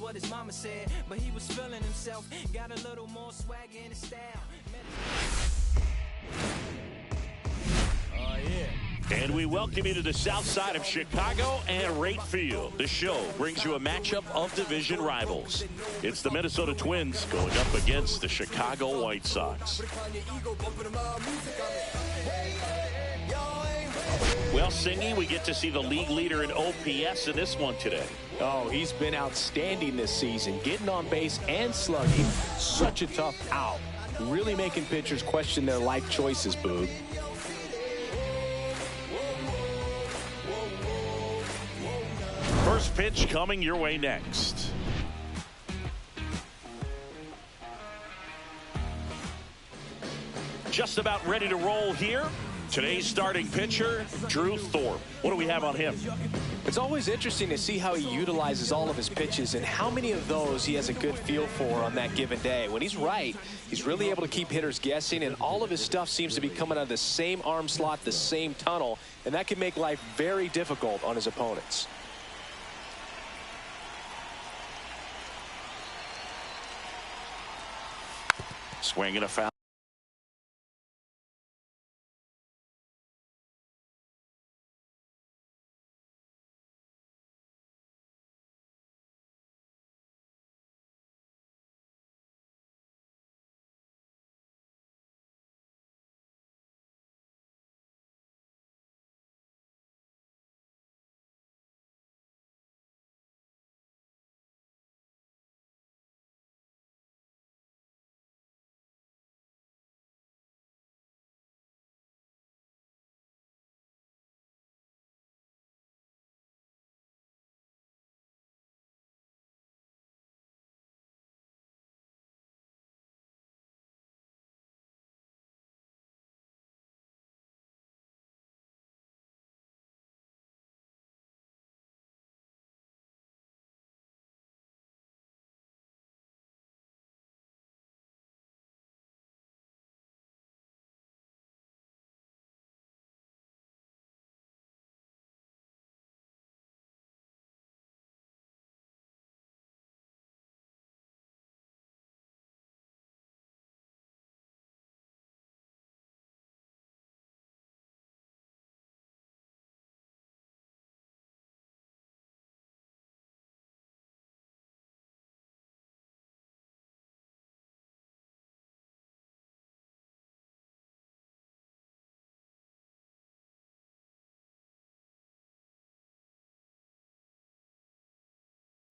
what his mama said. But he was feeling himself, got a little more swag in his style. Oh, yeah. And we welcome you to the south side of Chicago and Wright Field. The show brings you a matchup of division rivals. It's the Minnesota Twins going up against the Chicago White Sox. Well, Singy, we get to see the league leader in OPS in this one today. Oh, he's been outstanding this season, getting on base and slugging. Such a tough out. Really making pitchers question their life choices, Boog. First pitch coming your way next. Just about ready to roll here. Today's starting pitcher, Drew Thorpe. What do we have on him? It's always interesting to see how he utilizes all of his pitches and how many of those he has a good feel for on that given day. When he's right, he's really able to keep hitters guessing, and all of his stuff seems to be coming out of the same arm slot, the same tunnel, and that can make life very difficult on his opponents. Swing and a foul.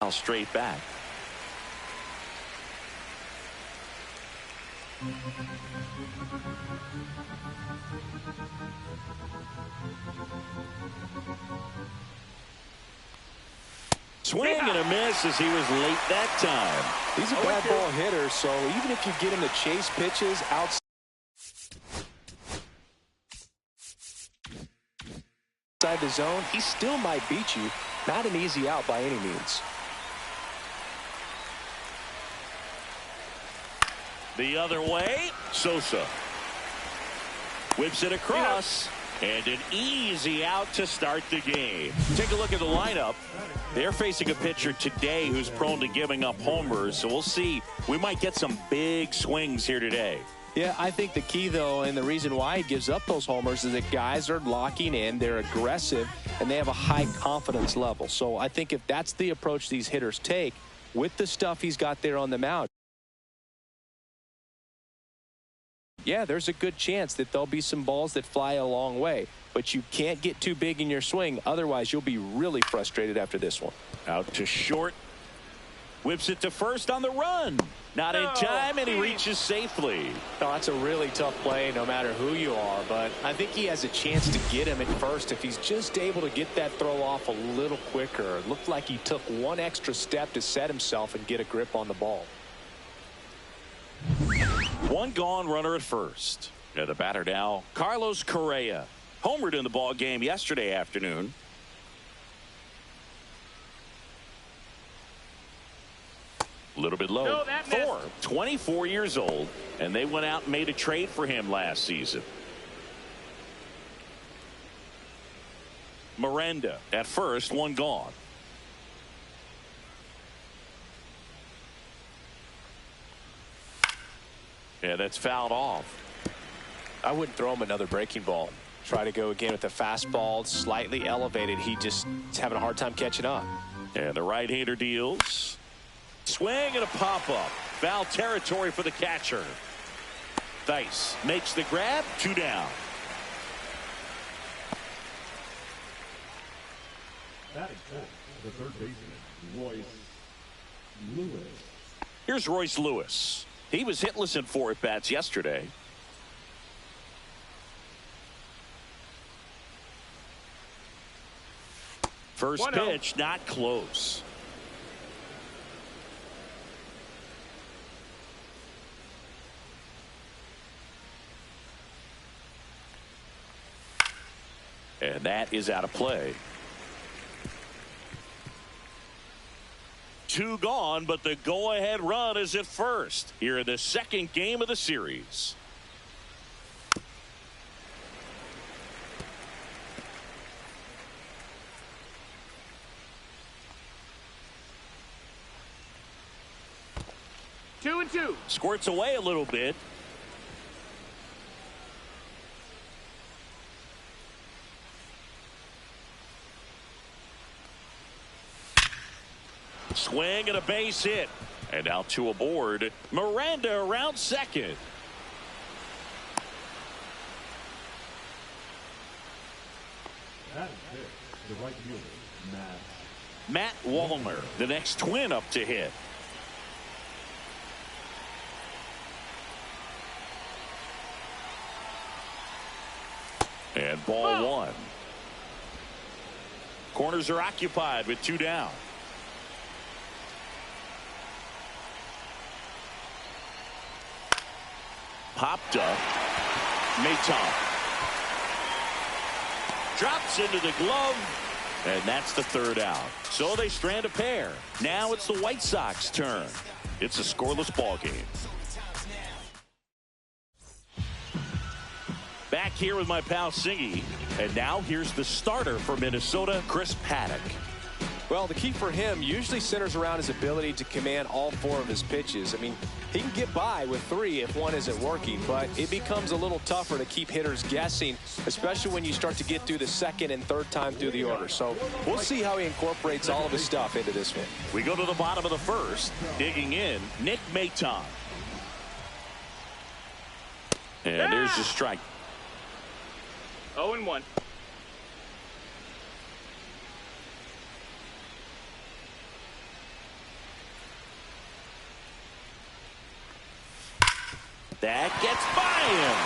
Straight back. Swing and a miss as he was late that time. He's a bad ball hitter, so even if you get him to chase pitches outside the zone, he still might beat you. Not an easy out by any means. The other way, Sosa whips it across, and an easy out to start the game. Take a look at the lineup. They're facing a pitcher today who's prone to giving up homers, so we'll see. We might get some big swings here today. Yeah, I think the key, though, and the reason why he gives up those homers is that guys are locking in, they're aggressive, and they have a high confidence level. So I think if that's the approach these hitters take with the stuff he's got there on the mound, yeah, there's a good chance that there'll be some balls that fly a long way. But you can't get too big in your swing. Otherwise, you'll be really frustrated after this one. Out to short. Whips it to first on the run. Not in time, and he reaches safely. No, that's a really tough play no matter who you are. But I think he has a chance to get him at first if he's just able to get that throw off a little quicker. It looked like he took one extra step to set himself and get a grip on the ball. One gone, runner at first. Yeah, the batter now, Carlos Correa. Homered in the ball game yesterday afternoon. A little bit low. No, Thor, 24 years old, and they went out and made a trade for him last season. Miranda at first, one gone. Yeah, that's fouled off. I wouldn't throw him another breaking ball. Try to go again with the fastball, slightly elevated. He just is having a hard time catching up. And the right-hander deals. Swing and a pop-up. Foul territory for the catcher. Thice makes the grab. 2 down. That is the third baseman, Royce Lewis. Here's Royce Lewis. He was hitless in 4 at-bats yesterday. First pitch, not close. And that is out of play. 2 gone, but the go-ahead run is at first here in the second game of the series. Two and two. Squirts away a little bit. Swing and a base hit. And out to aboard. Miranda around second. That is it. The right fielder, Matt Wallner, the next Twin up to hit. And ball 1. Corners are occupied with 2 down. Popped up. Maton drops into the glove, and that's the 3rd out. So they strand a pair. Now it's the White Sox turn. It's a scoreless ball game. Back here with my pal Singy, and now here's the starter for Minnesota, Chris Paddock. Well, the key for him usually centers around his ability to command all 4 of his pitches. I mean, he can get by with 3 if one isn't working, but it becomes a little tougher to keep hitters guessing, especially when you start to get through the 2nd and 3rd time through the order. So we'll see how he incorporates all of his stuff into this one. We go to the bottom of the 1st. Digging in, Nick Maton. And there's the strike. 0-1. That gets by him.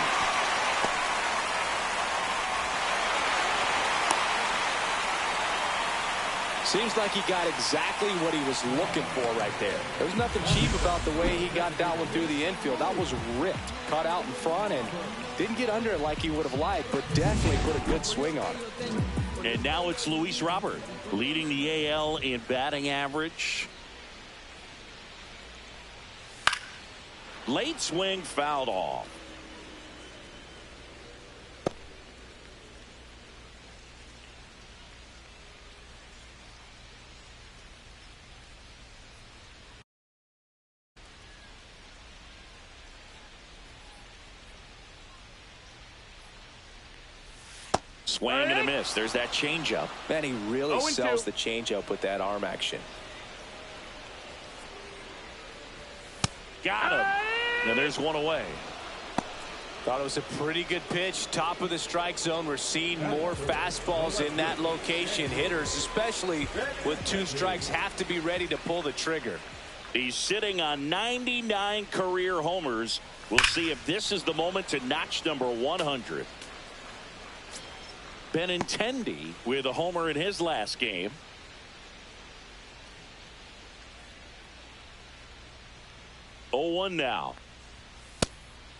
Seems like he got exactly what he was looking for right there. There's nothing cheap about the way he got that one through the infield. That was ripped, cut out in front, and didn't get under it like he would have liked, but definitely put a good swing on it. And now it's Luis Robert leading the AL in batting average. Late swing fouled off. Swing and a miss. There's that changeup. Man, he really sells the changeup with that arm action. Got him. And there's one away. Thought it was a pretty good pitch. Top of the strike zone. We're seeing more fastballs in that location. Hitters, especially with 2 strikes, have to be ready to pull the trigger. He's sitting on 99 career homers. We'll see if this is the moment to notch number 100. Benintendi with a homer in his last game. Oh, 1 now.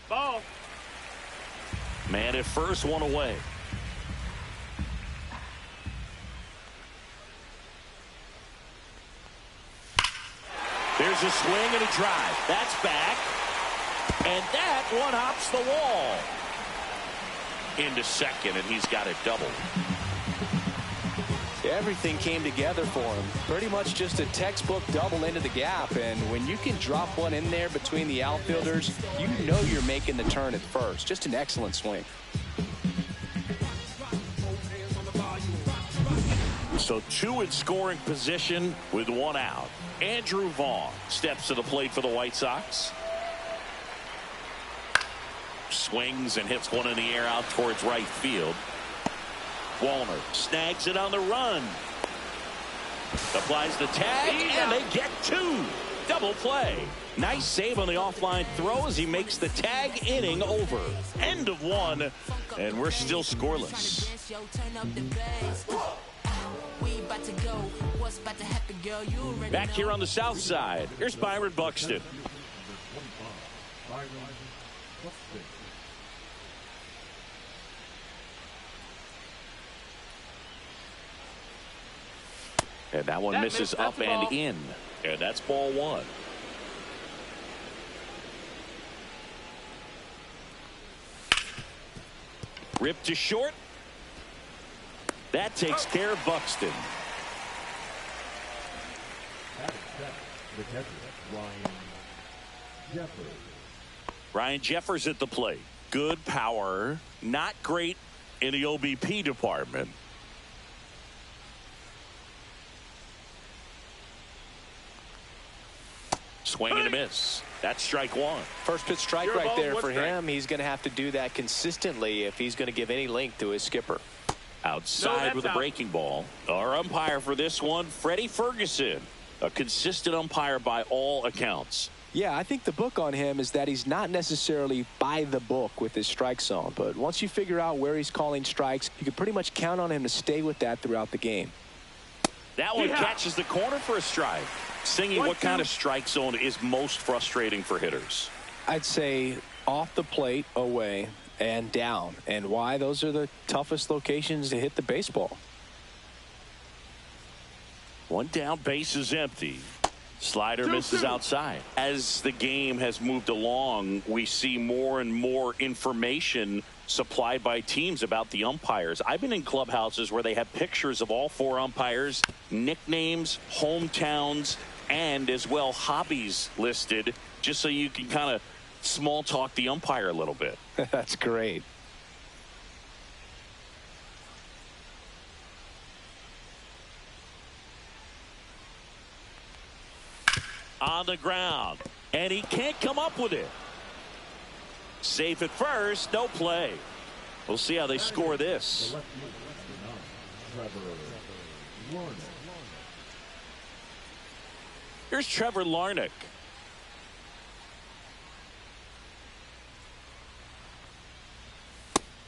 Ball. Man at first, 1 away. There's a swing and a drive. That's back. And that one hops the wall. Into second, and he's got it double. Everything came together for him. Pretty much just a textbook double into the gap. And when you can drop one in there between the outfielders, you know you're making the turn at first. Just an excellent swing. So 2 in scoring position with 1 out. Andrew Vaughn steps to the plate for the White Sox. Swings and hits one in the air out towards right field. Wallner snags it on the run. Applies the tag, and they get 2. Double play. Nice save on the offline throw as he makes the tag inning over. End of 1, and we're still scoreless. Back here on the south side, here's Byron Buxton. And that one misses up and in. And that's ball 1. Ripped to short. That takes care of Buxton. The catcher, Ryan Jeffers. Ryan Jeffers at the plate. Good power. Not great in the OBP department. Swing and a miss. That's strike 1. First pitch strike right there for him. He's going to have to do that consistently if he's going to give any length to his skipper. Outside with a breaking ball. Our umpire for this one, Freddie Ferguson. A consistent umpire by all accounts. Yeah, I think the book on him is that he's not necessarily by the book with his strike zone. But once you figure out where he's calling strikes, you can pretty much count on him to stay with that throughout the game. That one catches the corner for a strike. Singing, what kind of strike zone is most frustrating for hitters? I'd say off the plate, away, and down. And why? Those are the toughest locations to hit the baseball. 1 down, base is empty. Slider misses outside. As the game has moved along, we see more and more information supplied by teams about the umpires. I've been in clubhouses where they have pictures of all 4 umpires, nicknames, hometowns, and as well hobbies listed, just so you can kind of small talk the umpire a little bit. That's great. On the ground, and he can't come up with it. Safe at first, no play. We'll see how they score this. Here's Trevor Larnach.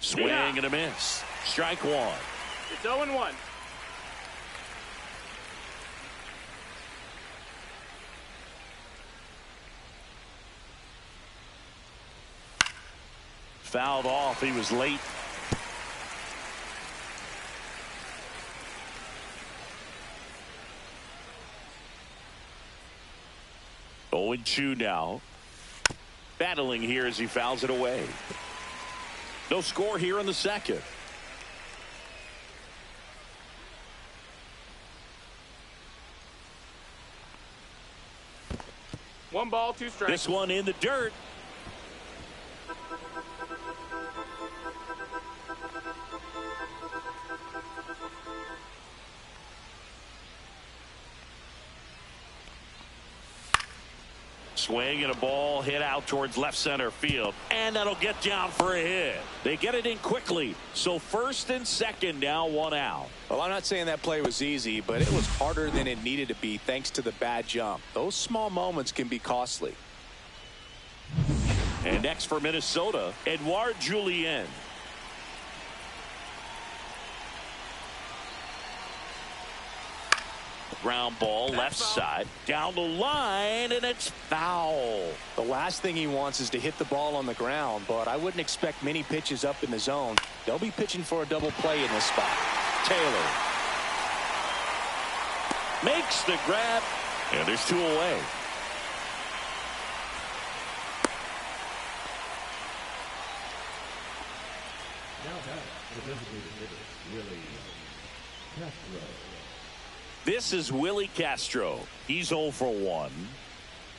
Swing and a miss. Strike 1. It's 0-1. Fouled off. He was late. Oh, 0-2 now. Battling here as he fouls it away. No score here in the second. One ball, 2 strikes. This one in the dirt. Swing and a ball hit out towards left center field, and that'll get down for a hit. They get it in quickly, so first and second now, 1 out. Well, I'm not saying that play was easy, but it was harder than it needed to be thanks to the bad jump. Those small moments can be costly. And next for Minnesota, Edouard Julien. Ground ball left side down the line, and it's foul. The last thing he wants is to hit the ball on the ground, but I wouldn't expect many pitches up in the zone. They'll be pitching for a double play in this spot. Taylor makes the grab, and there's 2 away. Now back, the designated hitter, Willie This is Willie Castro. He's 0 for 1.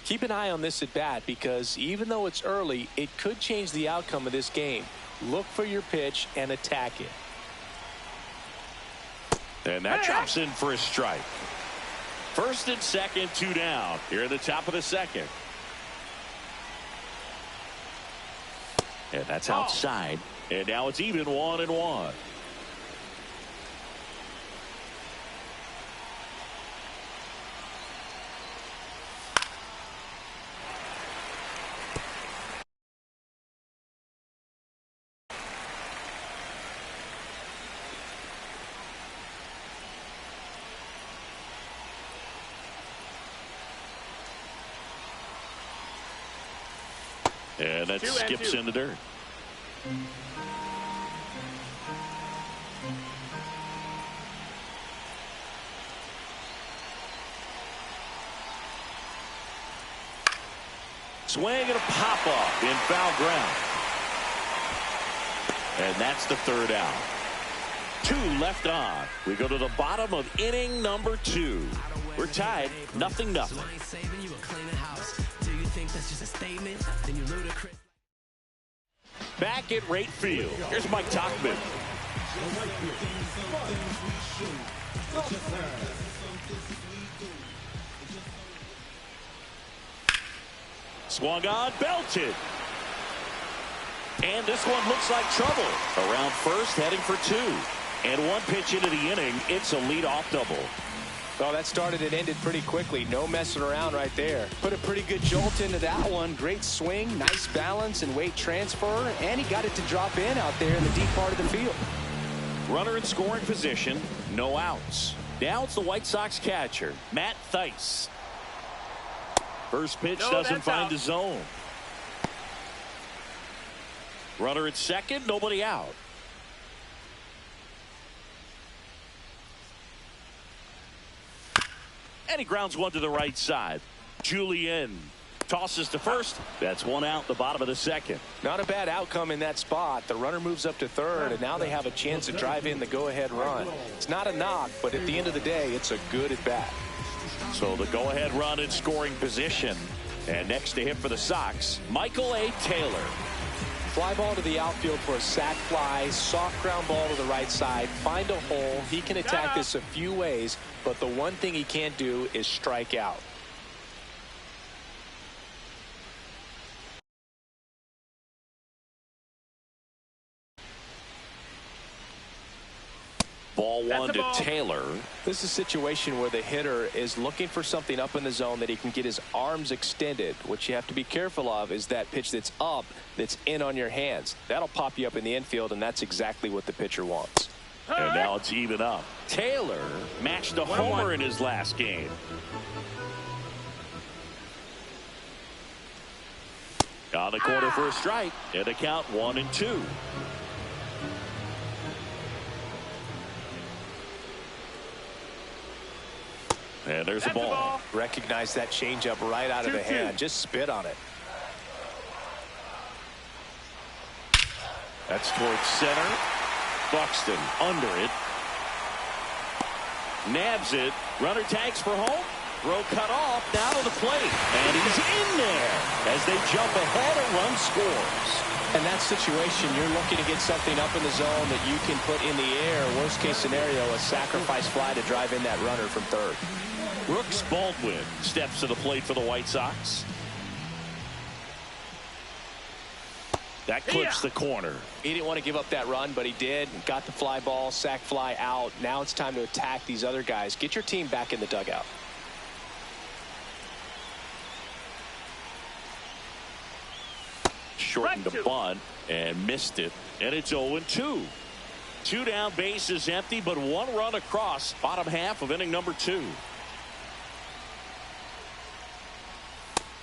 Keep an eye on this at bat because even though it's early, it could change the outcome of this game. Look for your pitch and attack it. And that drops in for a strike. First and second, 2 down. Here at the top of the second. And that's outside. And now it's even 1-1. And that skips in the dirt. Swing and a pop off in foul ground. And that's the third out. 2 left on. We go to the bottom of inning number 2. We're tied 0-0. Back at right field. Here's Mike Tauchman. Swung on, belted. And this one looks like trouble. Around first, heading for 2. And 1 pitch into the inning, it's a leadoff double. Well, that started and ended pretty quickly. No messing around right there. Put a pretty good jolt into that one. Great swing, nice balance and weight transfer. And he got it to drop in out there in the deep part of the field. Runner in scoring position, no outs. Now it's the White Sox catcher, Matt Thaiss. First pitch doesn't find the zone. Runner at second, nobody out. And he grounds one to the right side. Julian tosses to first. That's 1 out, the bottom of the second. Not a bad outcome in that spot. The runner moves up to third, and now they have a chance to drive in the go-ahead run. It's not a knock, but at the end of the day, it's a good at bat. So the go-ahead run in scoring position. And next to him for the Sox, Michael A. Taylor. Fly ball to the outfield for a sac fly. Soft ground ball to the right side. Find a hole. He can attack this a few ways, but the one thing he can't do is strike out. Ball 1 to Taylor. This is a situation where the hitter is looking for something up in the zone that he can get his arms extended. What you have to be careful of is that pitch that's up, that's in on your hands. That'll pop you up in the infield, and that's exactly what the pitcher wants. And now it's even up. Taylor matched a homer in his last game. On the corner for a strike, and a count 1-2. And there's a ball. Recognize that changeup right out of the hand. Just spit on it. That's towards center. Buxton under it. Nabs it. Runner tags for home. Throw cut off. Down to the plate. And he's in there as they jump ahead. A run scores. In that situation, you're looking to get something up in the zone that you can put in the air. Worst case scenario, a sacrifice fly to drive in that runner from third. Brooks Baldwin steps to the plate for the White Sox. That clips the corner. He didn't want to give up that run, but he did. Got the fly ball, sac fly out. Now it's time to attack these other guys. Get your team back in the dugout. Shortened the bunt and missed it. And it's 0-2. 2 down, bases empty, but 1 run across. Bottom half of inning number 2.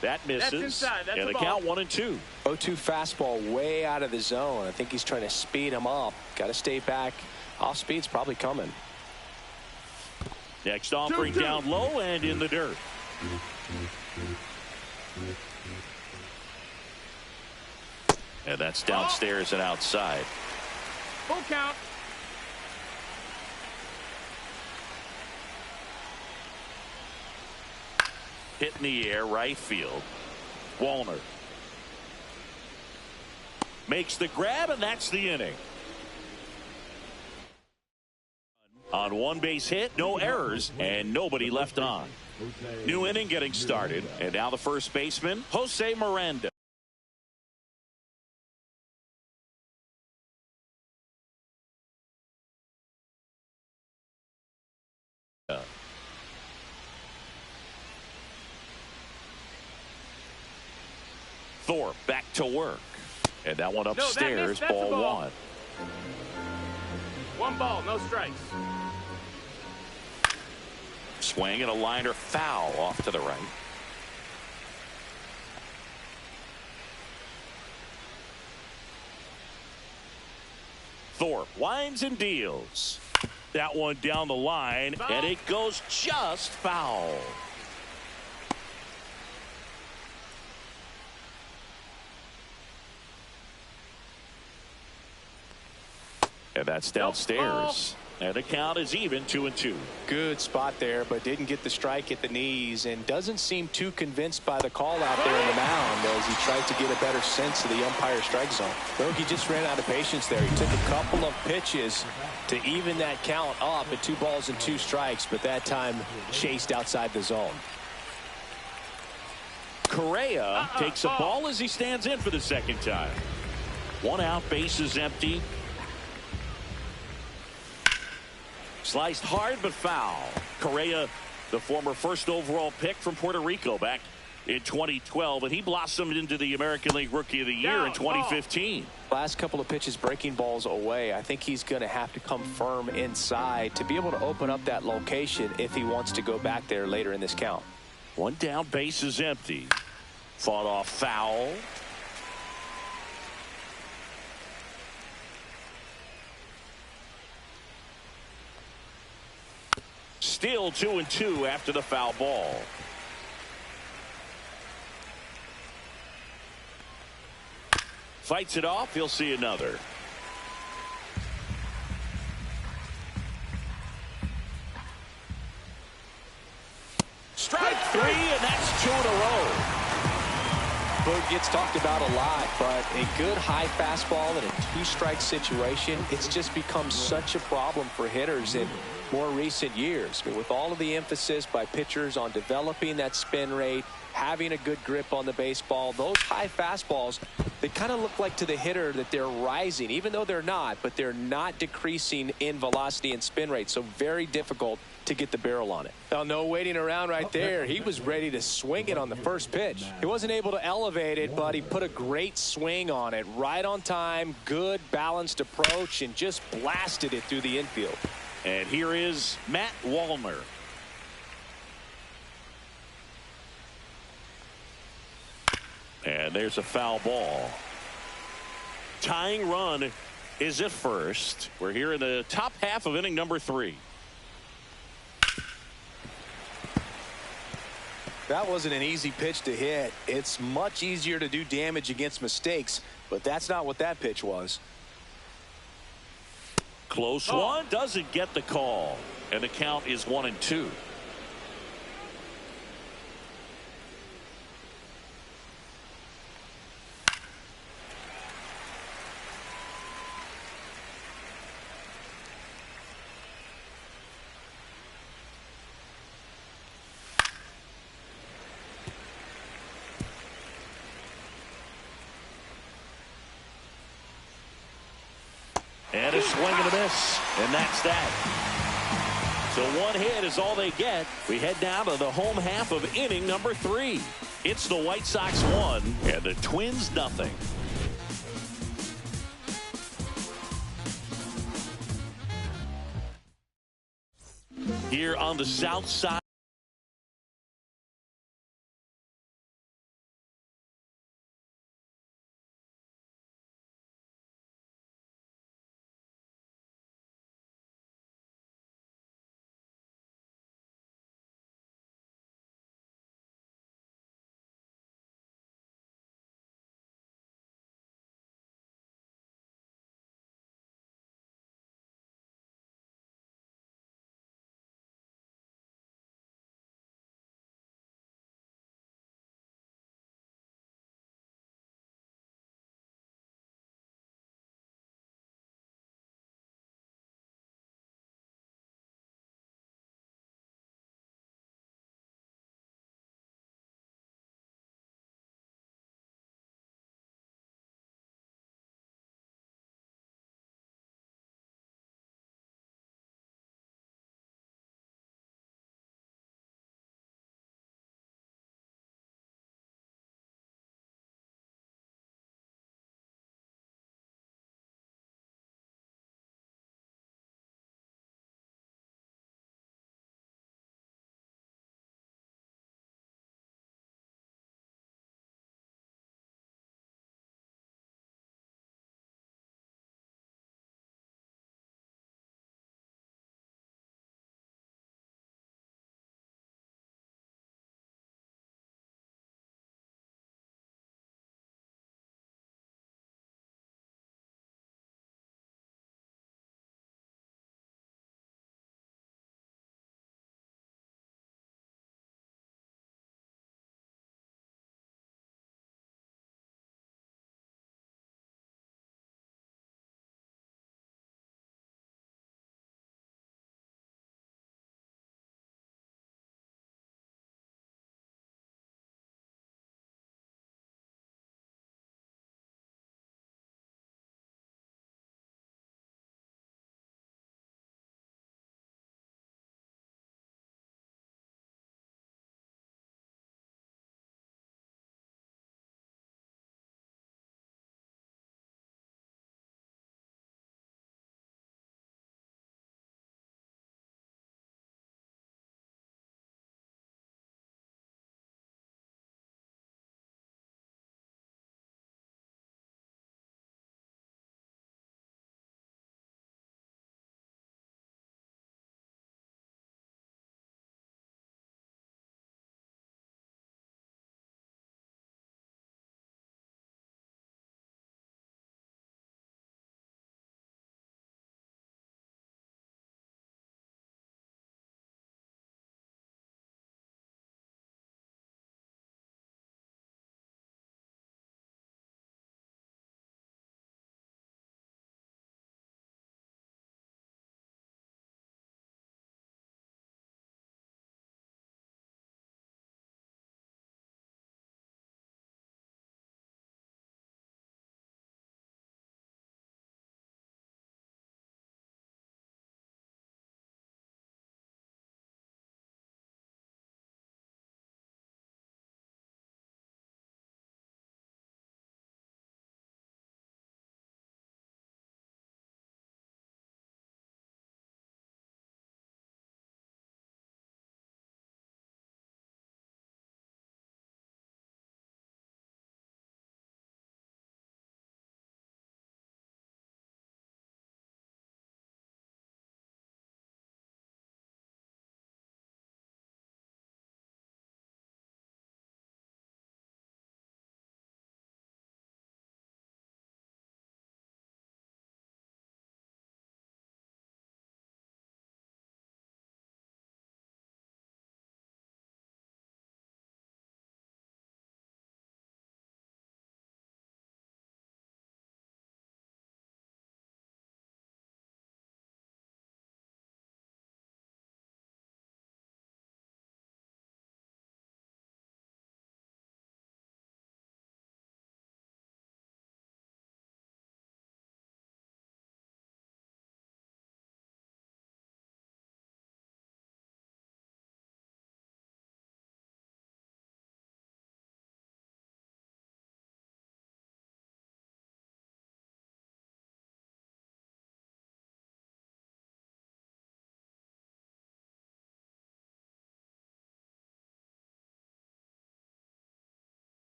That misses. That's inside. That's and the count 1-2. 0-2 fastball way out of the zone. I think he's trying to speed him up. Got to stay back. Off speed's probably coming. Next offering down low and in the dirt. And that's downstairs and outside. Full count. hit in the air, right field. Wallner makes the grab, and that's the inning. On one base hit, no errors, and nobody left on. New inning getting started, and now the first baseman, Jose Miranda. Thorpe back to work, and that one upstairs, that's ball one. One ball, no strikes. Swing and a liner foul off to the right. Thorpe winds and deals. That one down the line, Foul. and it goes just foul. And that's downstairs. And the count is even 2-2. Good spot there, but didn't get the strike at the knees and doesn't seem too convinced by the call out there in the mound as he tried to get a better sense of the umpire strike zone. Look, he just ran out of patience there. He took a couple of pitches to even that count up at 2 balls and 2 strikes, but that time chased outside the zone. Correa takes a ball as he stands in for the second time. 1 out, base is empty. Sliced hard but foul. Correa, the former first overall pick from Puerto Rico back in 2012, and he blossomed into the American League Rookie of the Year in 2015. Last couple of pitches breaking balls away. I think he's going to have to come firm inside to be able to open up that location if he wants to go back there later in this count. 1 down, base is empty. Fought off foul. Still 2-2 after the foul ball. Fights it off. He'll see another. Strike 3, and that's 2 in a row. Boog gets talked about a lot, but a good high fastball in a 2-strike situation, it's just become such a problem for hitters in more recent years. But with all of the emphasis by pitchers on developing that spin rate, having a good grip on the baseball, those high fastballs, they kind of look like to the hitter that they're rising, even though they're not, but they're not decreasing in velocity and spin rate. So very difficult to get the barrel on it. Well, no waiting around right there. He was ready to swing it on the first pitch. He wasn't able to elevate it, but he put a great swing on it. Right on time, good balanced approach, and just blasted it through the infield. And here is Matt Wallner. And there's a foul ball. Tying run is at first. We're here in the top half of inning number 3. That wasn't an easy pitch to hit. It's much easier to do damage against mistakes, but that's not what that pitch was. Close one, doesn't get the call, and the count is 1-2. And a swing and a miss, and that's that. So 1 hit is all they get. We head down to the home half of inning number 3. It's the White Sox 1 and the Twins nothing. Here on the south side.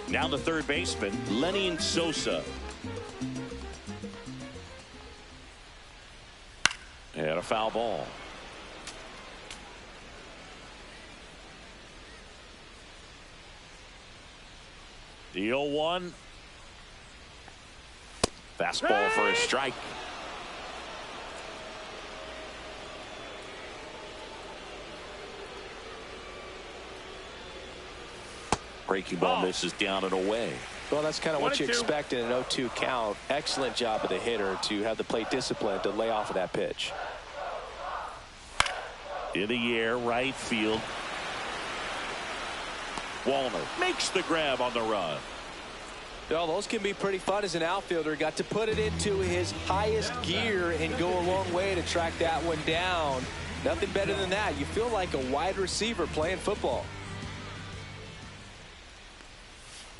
Now the third baseman, Lenny Sosa. And a foul ball. The 0-1. Fastball for a strike. Breaking ball misses down and away. Well, that's kind of what you expect in an 0-2 count. Excellent job of the hitter to have the plate discipline to lay off of that pitch. In the air, right field. Wallner makes the grab on the run. Well, those can be pretty fun as an outfielder. Got to put it into his highest gear and go a long way to track that one down. Nothing better than that. You feel like a wide receiver playing football.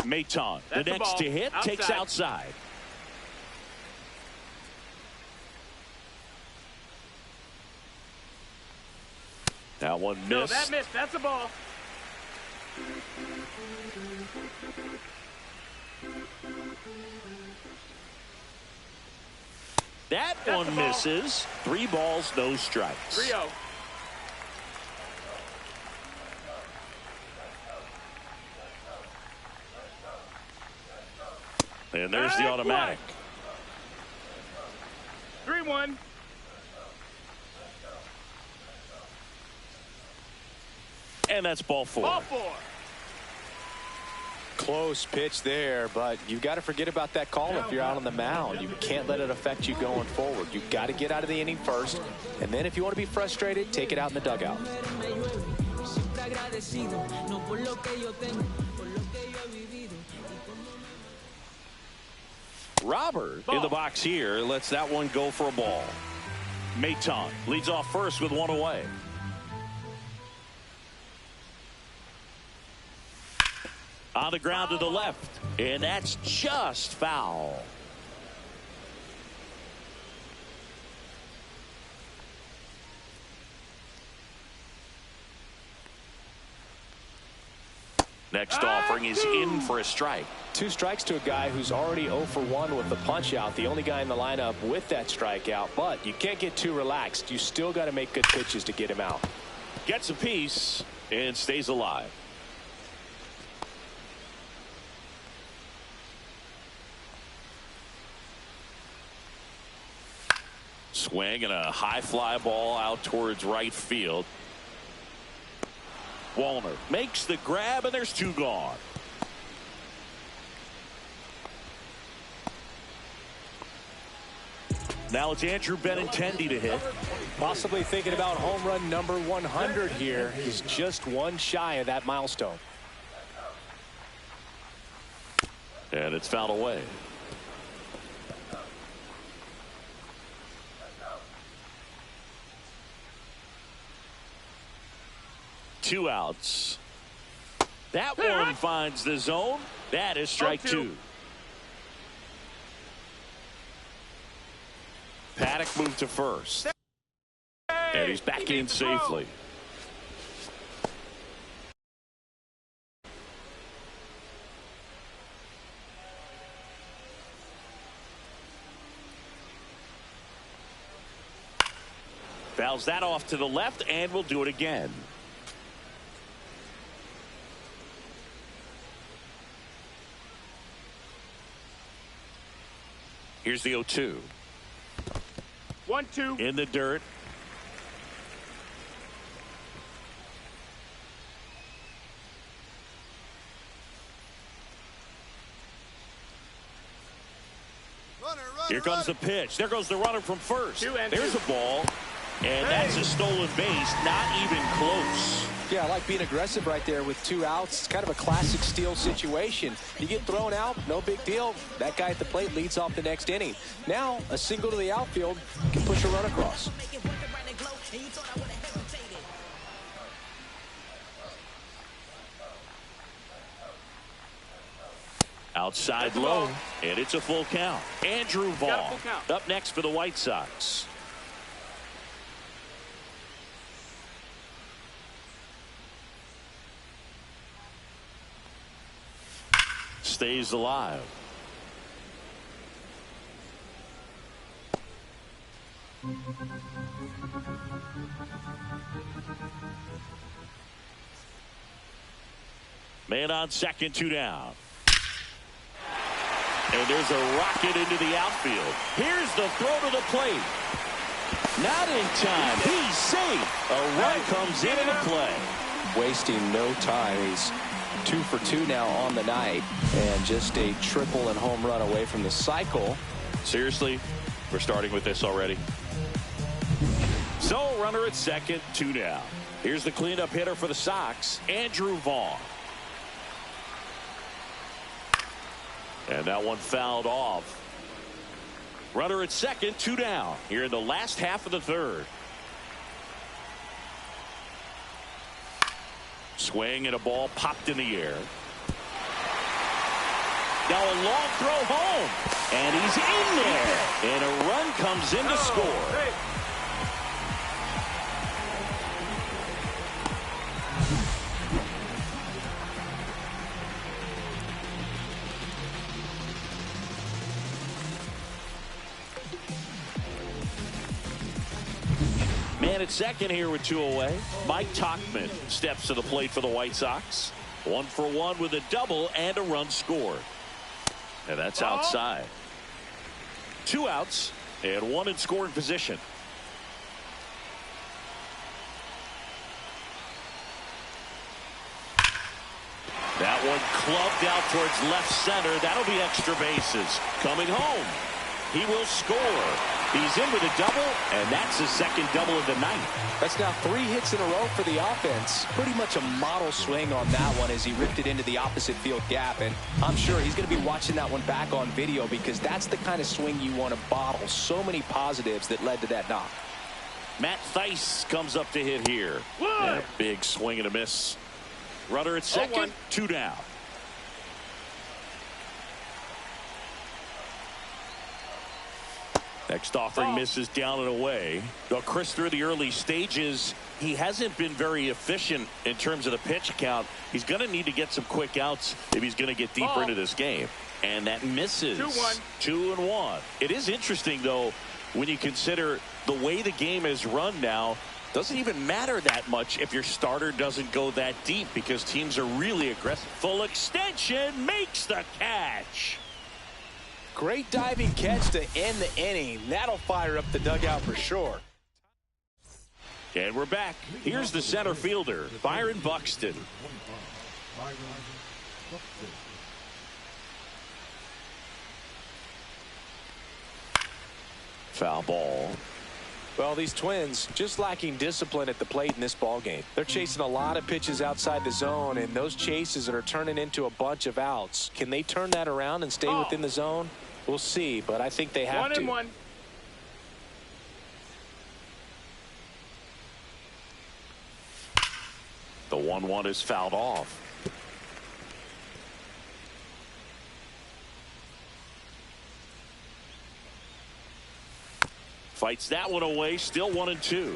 Maton, the next to hit, takes outside. That one missed. No, that missed. That's a ball. That one misses. 3 balls, no strikes. 3-0. And there's the automatic. 3-1. And that's ball 4. Ball 4. Close pitch there, but you've got to forget about that call if you're out on the mound. You can't let it affect you going forward. You've got to get out of the inning first, and then if you want to be frustrated, take it out in the dugout. Robert in the box here lets that one go for a ball. Maton leads off first with 1 away. On the ground to the left, and that's just foul. Next offering is in for a strike. 2 strikes to a guy who's already 0 for 1 with the punch out. The only guy in the lineup with that strikeout, but you can't get too relaxed. You still got to make good pitches to get him out. Gets a piece and stays alive. Swing and a high fly ball out towards right field. Wallner makes the grab, and there's 2 gone. Now it's Andrew Benintendi to hit. Possibly thinking about home run number 100 here. He's just 1 shy of that milestone. And it's fouled away. Two outs. That one finds the zone. That is strike 2. Paddock moved to first. And he's back in safely. Fouls that off to the left, and we'll do it again. Here's the 0-2. 1-2. In the dirt. Here comes the pitch. There goes the runner from first. There's a ball. And that's a stolen base. Not even close. Yeah, I like being aggressive right there with 2 outs. It's kind of a classic steal situation. You get thrown out, no big deal. That guy at the plate leads off the next inning. Now, a single to the outfield can push a run across. Outside low, and it's a full count. Andrew Vaughn up next for the White Sox. stays alive. Man on second, 2 down. And there's a rocket into the outfield. Here's the throw to the plate. Not in time. He's safe. A run comes into play. Wasting no time. He's 2 for 2 now on the night, and just a triple and home run away from the cycle. Seriously, we're starting with this already. So runner at second, 2 down. Here's the cleanup hitter for the Sox, Andrew Vaughn. And that one fouled off. Runner at second, 2 down here in the last half of the third. Swing and a ball popped in the air. Now a long throw home. And he's in there. And a run comes in to score. Man at second here with 2 away. Mike Tauchman steps to the plate for the White Sox. 1 for 1 with a double and a run scored. And that's outside. 2 outs and 1 in scoring position. That one clubbed out towards left center. That'll be extra bases. Coming home. He will score. He's in with a double, and that's his second double of the night. That's now 3 hits in a row for the offense. Pretty much a model swing on that one as he ripped it into the opposite field gap. And I'm sure he's going to be watching that one back on video, because that's the kind of swing you want to bottle. So many positives that led to that knock. Matt Theis comes up to hit here. And a big swing and a miss. Runner at second, 2 down. Next offering misses down and away. Though Chris, through the early stages, he hasn't been very efficient in terms of the pitch count. He's going to need to get some quick outs if he's going to get deeper into this game. And that misses. 2-1. 2-1. It is interesting, though, when you consider the way the game is run now. Doesn't even matter that much if your starter doesn't go that deep, because teams are really aggressive. Full extension, makes the catch. Great diving catch to end the inning. That'll fire up the dugout for sure. And we're back. Here's the center fielder, Byron Buxton. Foul ball. Well, these Twins just lacking discipline at the plate in this ballgame. They're chasing a lot of pitches outside the zone, and those chases that are turning into a bunch of outs. Can they turn that around and stay within the zone? We'll see, but I think they have to. 1-1. The 1-1 is fouled off. Fights that one away, still 1-2.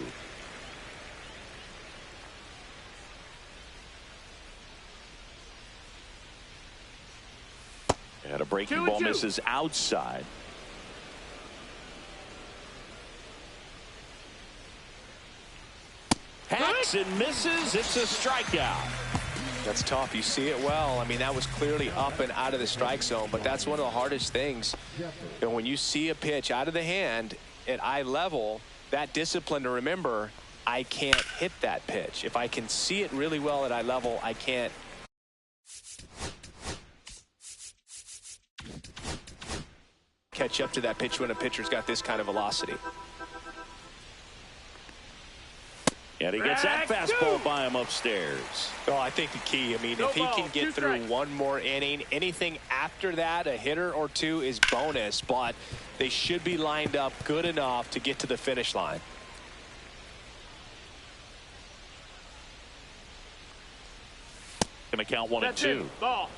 And a breaking ball misses outside. Hacks and misses. It's a strikeout. That's tough. You see it well. I mean, that was clearly up and out of the strike zone, but that's one of the hardest things. And when you see a pitch out of the hand at eye level, that discipline to remember, I can't hit that pitch. If I can see it really well at eye level, I can't catch up to that pitch when a pitcher's got this kind of velocity. And he gets that fastball by him upstairs. Oh, I think the key, I mean, if he can get through one more inning, anything after that, a hitter or two, is bonus, but they should be lined up good enough to get to the finish line. Going to count 1-2. Ball.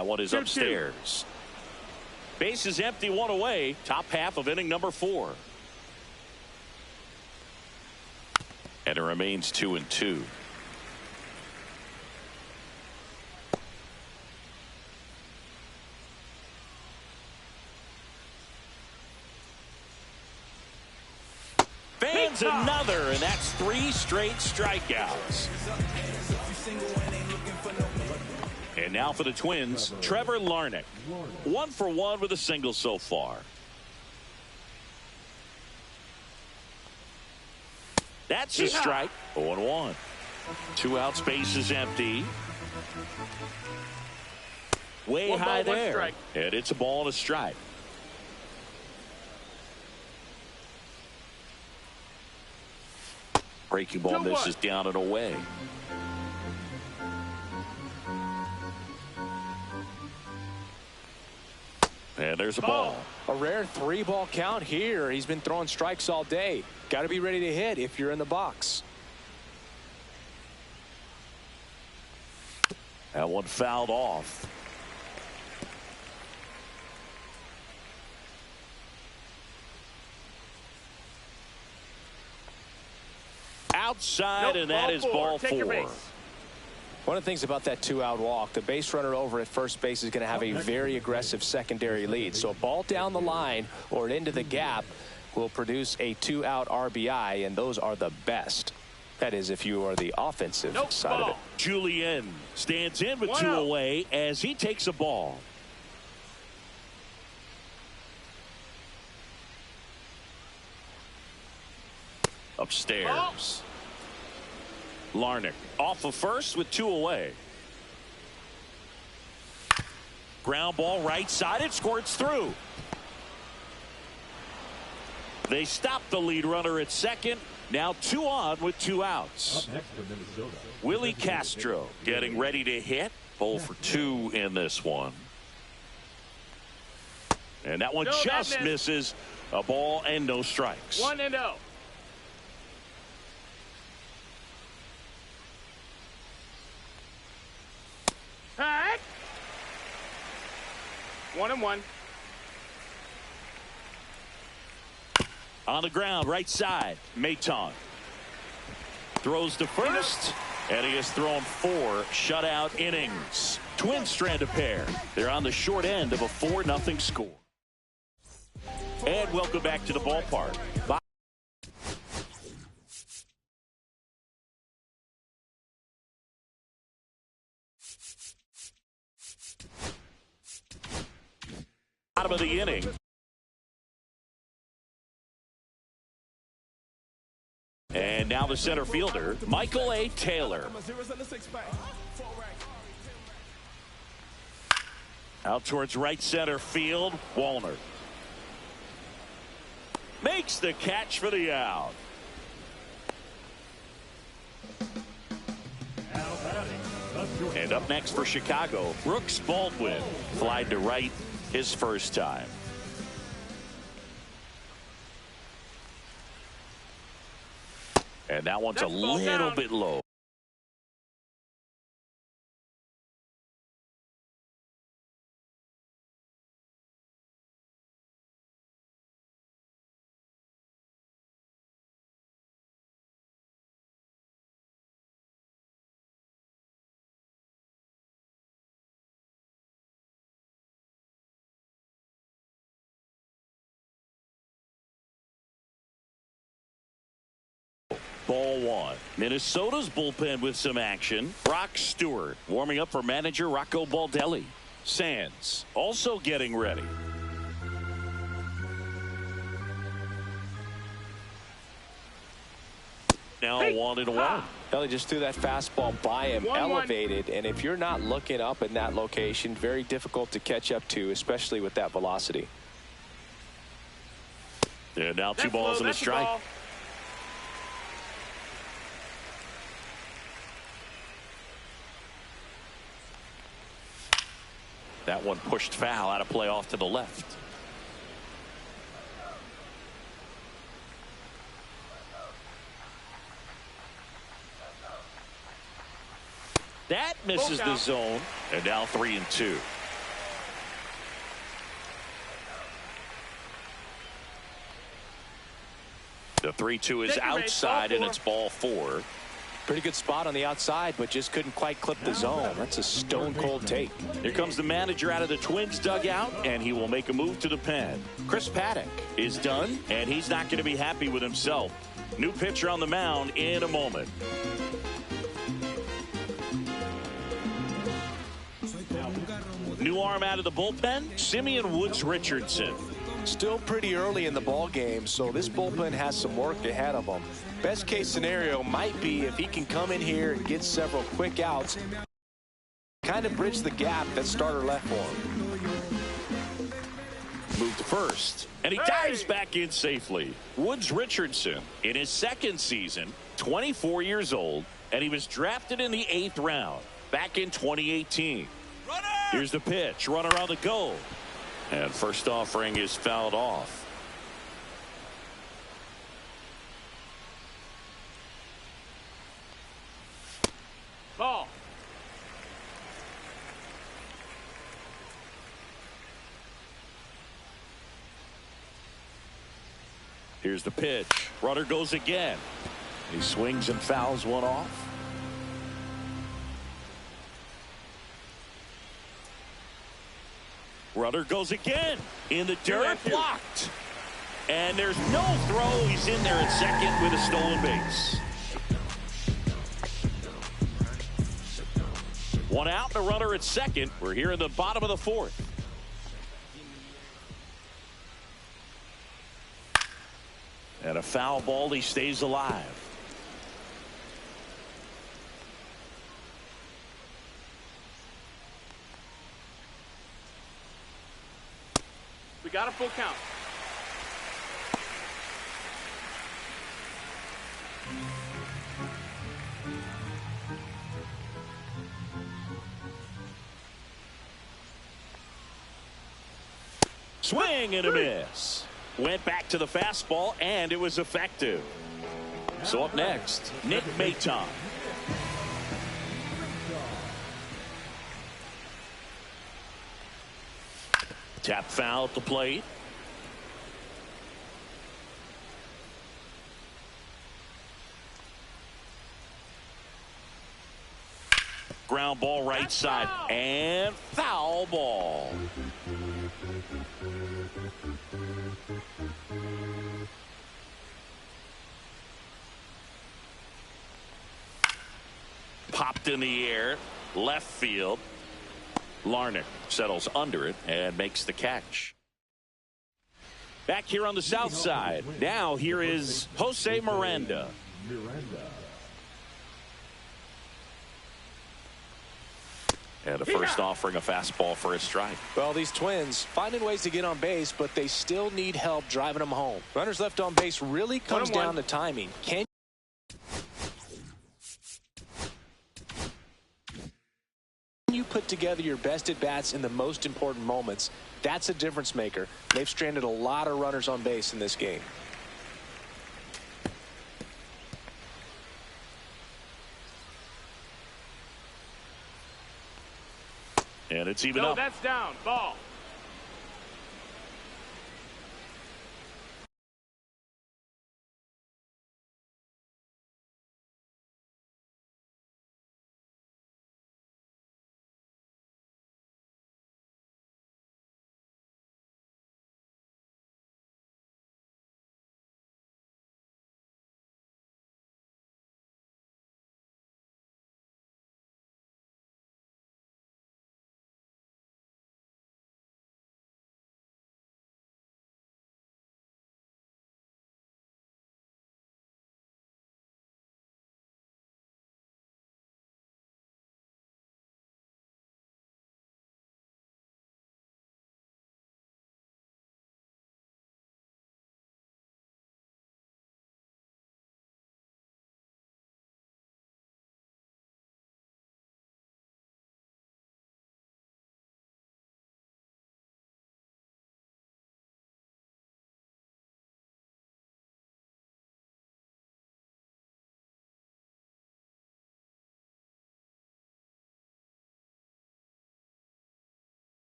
That one is 2-2. upstairs. Base is empty, one away. Top half of inning number 4. And it remains 2-2. Fans another, and that's 3 straight strikeouts. And now for the Twins, Trevor Larnach. 1 for 1 with a single so far. That's a strike. 0-1. 2 outs, base is empty. Way high there. And it's a ball and a strike. Breaking ball misses down and away. And there's a ball. A rare 3-ball count here. He's been throwing strikes all day. Got to be ready to hit if you're in the box. That one fouled off. Outside, and that is ball 4. One of the things about that 2-out walk, the base runner over at first base is going to have a very aggressive secondary lead. So a ball down the line or into the gap will produce a 2-out RBI, and those are the best. That is, if you are the offensive side of it. Julian stands in with 2 away as he takes a ball. Upstairs. Larnach off of first with 2 away. Ground ball right side. It squirts through. They stop the lead runner at second. Now 2 on with 2 outs. Willie Castro getting ready to hit. 0 for 2 in this one. And that one just misses. A ball and no strikes. 1-0. Hey. 1-1. On the ground, right side, Maton throws to first, and he has thrown 4 shutout innings. Twins strand a pair. They're on the short end of a 4-0 score. And welcome back to the ballpark. Bottom of the inning. And now the center fielder, Michael A. Taylor. Out towards right center field, Wallner. Makes the catch for the out. And up next for Chicago, Brooks Baldwin. Flied to right his first time. And that one's a little bit low. Ball 1. Minnesota's bullpen with some action. Brock Stewart warming up for manager Rocco Baldelli. Sands also getting ready. Now 1-1. Belly just threw that fastball by him, elevated, and if you're not looking up in that location, very difficult to catch up to, especially with that velocity. And now 2 balls and a strike. That one pushed foul, out of play off to the left. That misses the zone. And now 3-2. The 3-2 is Take your race, outside, ball and four. it's ball 4. Pretty good spot on the outside, but just couldn't quite clip the zone. That's a stone-cold take. Here comes the manager out of the Twins dugout, and he will make a move to the pen. Chris Paddock is done, and he's not going to be happy with himself. New pitcher on the mound in a moment. New arm out of the bullpen, Simeon Woods Richardson. Still pretty early in the ball game, so this bullpen has some work ahead of them. Best case scenario might be if he can come in here and get several quick outs, kind of bridge the gap that starter left for him. Move to first, and he dives back in safely. Woods Richardson in his second season, 24 years old, and he was drafted in the 8th round back in 2018. Here's the pitch, runner on the go. And first offering is fouled off. Ball. Here's the pitch. Runner goes again. He swings and fouls one off. Runner goes again in the dirt, blocked. And there's no throw. He's in there at second with a stolen base. One out and a runner at second. We're here in the bottom of the 4th. And a foul ball. He stays alive. We got a full count. Swing and a miss. Went back to the fastball, and it was effective. So up next, Nick Maton. Tap foul at the plate. Ground ball right side, and foul ball. Popped in the air, left field. Larnach settles under it and makes the catch. Back here on the south side. Now here is Jose Miranda. And the first offering a fastball for a strike. Well, these Twins finding ways to get on base, but they still need help driving them home. Runners left on base really comes down to timing. Can you put together your best at-bats in the most important moments? That's a difference maker. They've stranded a lot of runners on base in this game. And it's even No, up. that's down. Ball.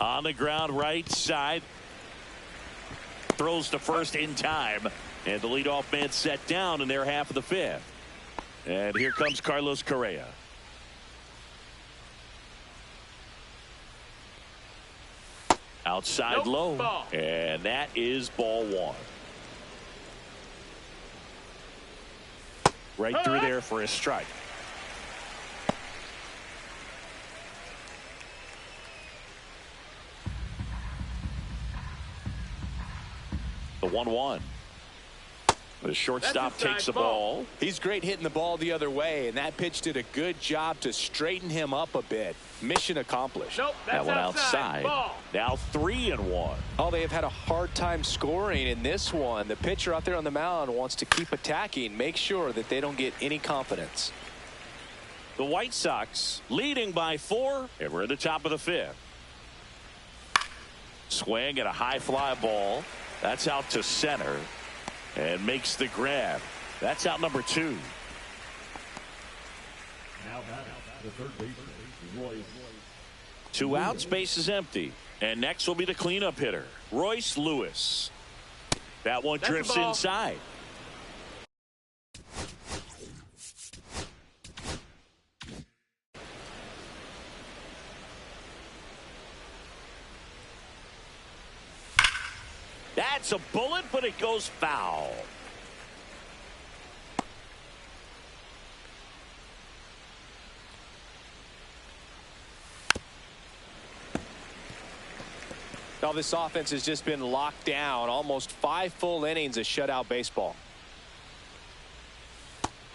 On the ground right side. Throws to first in time. And the leadoff man set down in their half of the fifth. And here comes Carlos Correa. Outside low. Ball. And that is ball one. Right through there for a strike. The 1-1. The shortstop takes the ball. He's great hitting the ball the other way, and that pitch did a good job to straighten him up a bit. Mission accomplished. Nope, that one outside. Ball. Now 3-1. Oh, they have had a hard time scoring in this one. The pitcher out there on the mound wants to keep attacking, make sure that they don't get any confidence. The White Sox leading by 4, and we're at the top of the fifth. Swing and a high fly ball. That's out to center. And makes the grab. That's out number 2. Now batting, the third baseman, Royce. 2 outs, base is empty. And next will be the cleanup hitter, Royce Lewis. That one drifts inside. That's a bullet, but it goes foul. Now this offense has just been locked down. Almost 5 full innings of shutout baseball.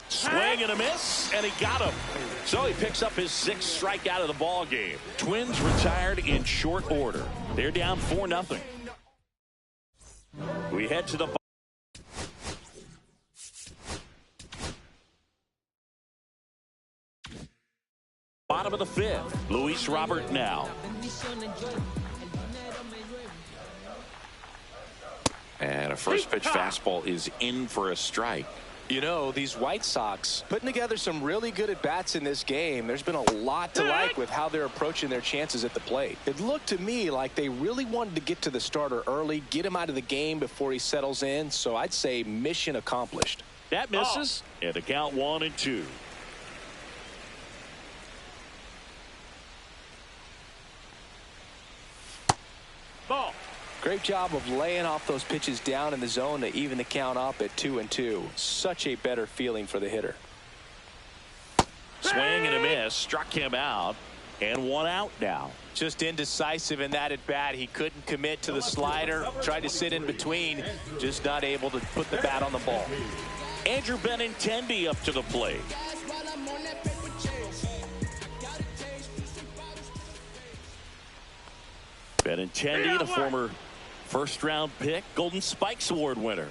Swing and a miss, and he got him. So he picks up his 6th strikeout of the ball game. Twins retired in short order. They're down 4-0. We head to the bottom of the 5th. Luis Robert now. And a first pitch fastball is in for a strike. You know, these White Sox putting together some really good at-bats in this game. There's been a lot to like with how they're approaching their chances at the plate. It looked to me like they really wanted to get to the starter early, get him out of the game before he settles in. So I'd say mission accomplished. That misses. And the count 1-2. Ball. Great job of laying off those pitches down in the zone to even the count up at 2-2. Such a better feeling for the hitter. Swing and a miss. Struck him out. And 1 out now. Just indecisive in that at bat. He couldn't commit to the slider. Tried to sit in between. Just not able to put the bat on the ball. Andrew Benintendi up to the plate. Benintendi, the former first-round pick, Golden Spikes Award winner.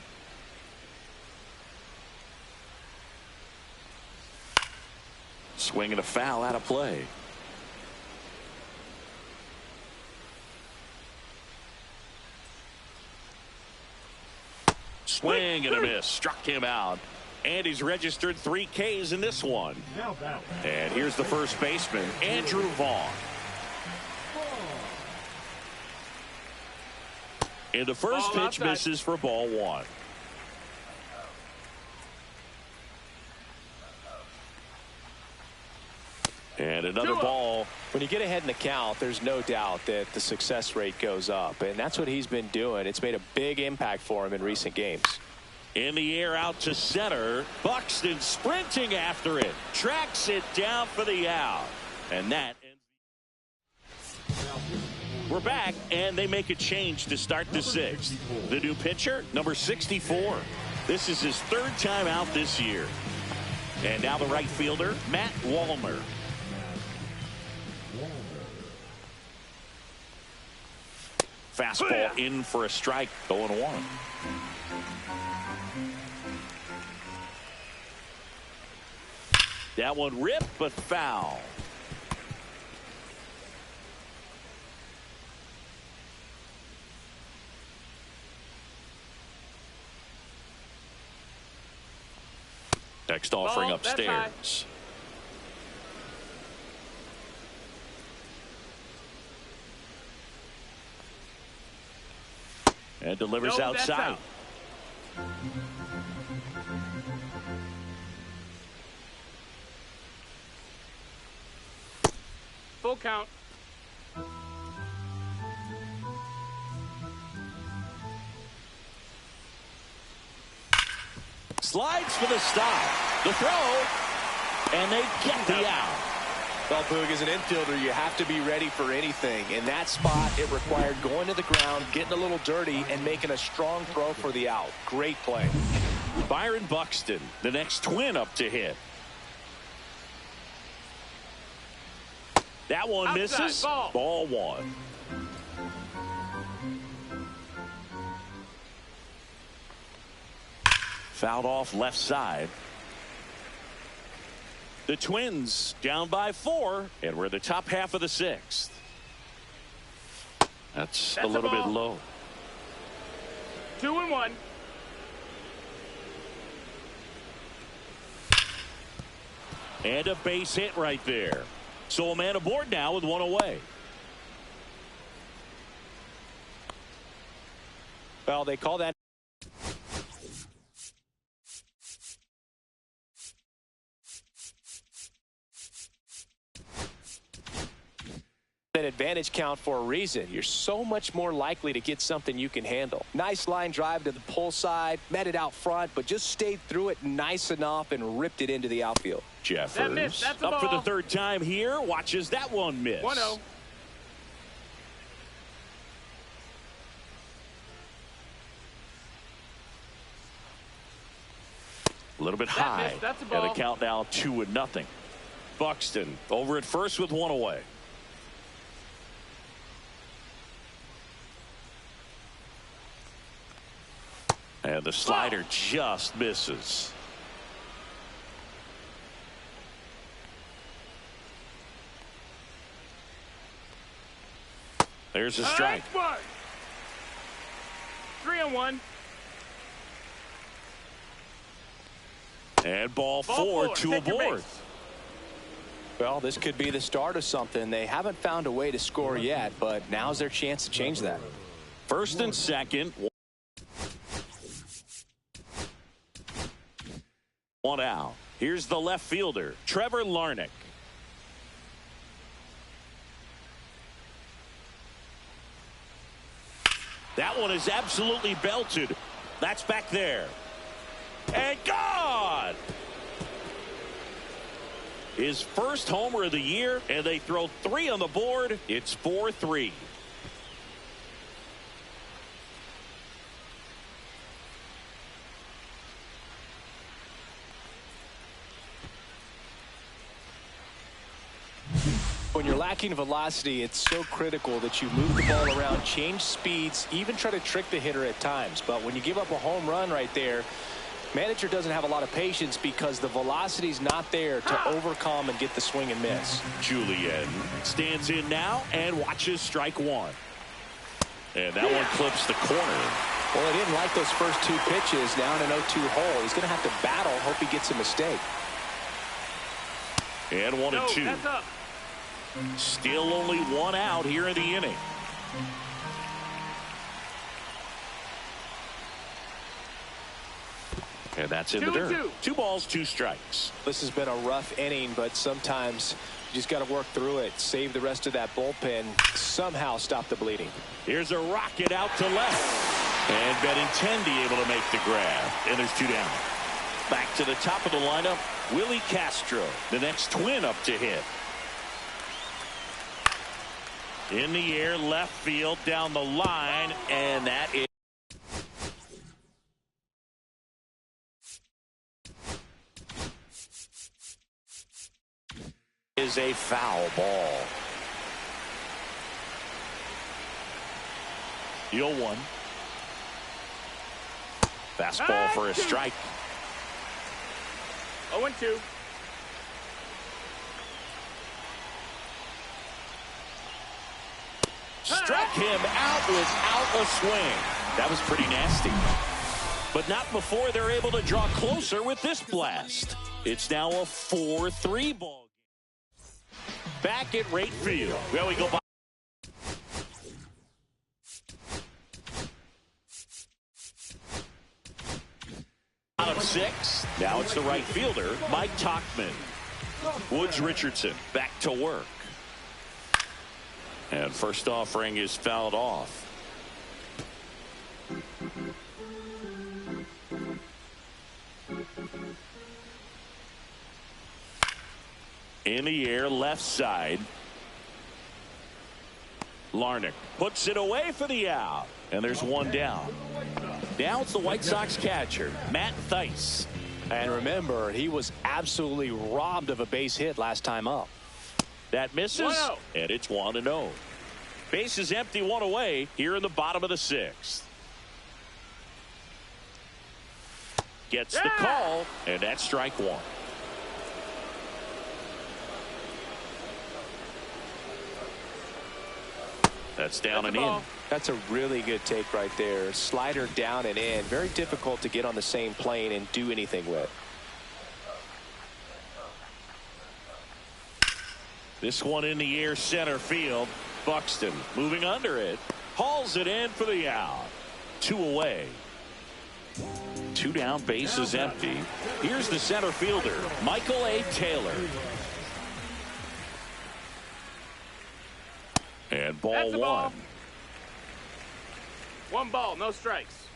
Swing and a foul out of play. Swing and a miss. Struck him out. And he's registered 3 Ks in this one. And here's the first baseman, Andrew Vaughn. And the first pitch misses for ball 1. And another ball. When you get ahead in the count, there's no doubt that the success rate goes up. And that's what he's been doing. It's made a big impact for him in recent games. In the air out to center. Buxton sprinting after it. Tracks it down for the out. And that. We're back, and they make a change to start the 6th. The new pitcher, number 64. This is his 3rd time out this year. And now the right fielder, Matt Wallner. Fastball in for a strike, 0-1. That one ripped, but foul. Next offering upstairs. And delivers No, that's outside. out. Full count. Slides for the stop. The throw. And they get the out. Well, Boog, as an infielder, you have to be ready for anything. In that spot, it required going to the ground, getting a little dirty, and making a strong throw for the out. Great play. Byron Buxton, the next Twin up to hit. That one Outside, misses. ball. Ball one. Fouled off left side. The Twins down by 4, and we're the top half of the 6th. That's a little bit low. 2-1. And a base hit right there. So a man aboard now with 1 away. Well, they call that an advantage count for a reason. You're so much more likely to get something you can handle. Nice line drive to the pull side, met it out front, but just stayed through it nice enough and ripped it into the outfield. Jeffers That's a up for the ball. 3rd time here. Watches that one miss. 1-0. A little bit high. missed. That's a And ball. the count now 2-0. Buxton over at first with 1 away. And the slider just misses. There's a strike. 3-1. And ball Ball 4, four. 2 Take your aboard. base. Well, this could be the start of something. They haven't found a way to score yet, but now's their chance to change that. First and second. 1 out. Here's the left fielder, Trevor Larnach. That one is absolutely belted. That's back there. And gone! His first homer of the year, and they throw 3 on the board. It's 4-3. When you're lacking velocity, it's so critical that you move the ball around, change speeds, even try to trick the hitter at times. But when you give up a home run right there, manager doesn't have a lot of patience because the velocity's not there to overcome and get the swing and miss. Julian stands in now and watches strike 1. And that one clips the corner. Well, he didn't like those first 2 pitches. Now in an 0-2 hole, he's going to have to battle. Hope he gets a mistake. And 1-2. That's up. Still only 1 out here in the inning. And that's in the dirt. 2-2. 2 balls, 2 strikes. This has been a rough inning, but sometimes you just got to work through it. Save the rest of that bullpen. Somehow stop the bleeding. Here's a rocket out to left. And Benintendi able to make the grab. And there's 2 down. Back to the top of the lineup, Willie Castro, the next Twin up to hit. In the air, left field, down the line, and that is a foul ball. 0-1. Fastball for a strike. 0-2. Struck him out without a swing. That was pretty nasty. But not before they're able to draw closer with this blast. It's now a 4-3 ball game. Back at right field. Well, we go by. Out of 6. Now it's the right fielder, Mike Tauchman. Woods Richardson back to work. And first offering is fouled off. In the air, left side. Larnach puts it away for the out. And there's one down. Now it's the White Sox catcher, Matt Thaiss. And remember, he was absolutely robbed of a base hit last time up. That misses, and it's 1-0. Base is empty, one away here in the bottom of the 6th. Gets the call, and that's strike 1. That's down and in. That's a really good take right there. Slider down and in. Very difficult to get on the same plane and do anything with. This one in the air, center field. Buxton moving under it. Hauls it in for the out. 2 away. 2 down, base is empty. Here's the center fielder, Michael A. Taylor. And ball 1. 1 ball, no strikes.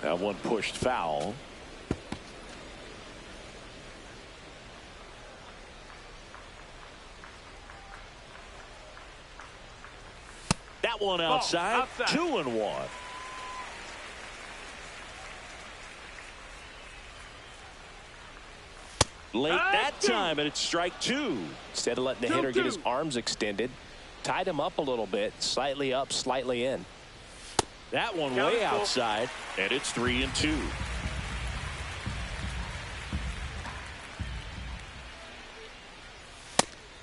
That one pushed foul. That one outside. 2-1. Late that time, and it's strike 2. Instead of letting the hitter get his arms extended, tied him up a little bit, slightly up, slightly in. That one way outside, and it's 3-2.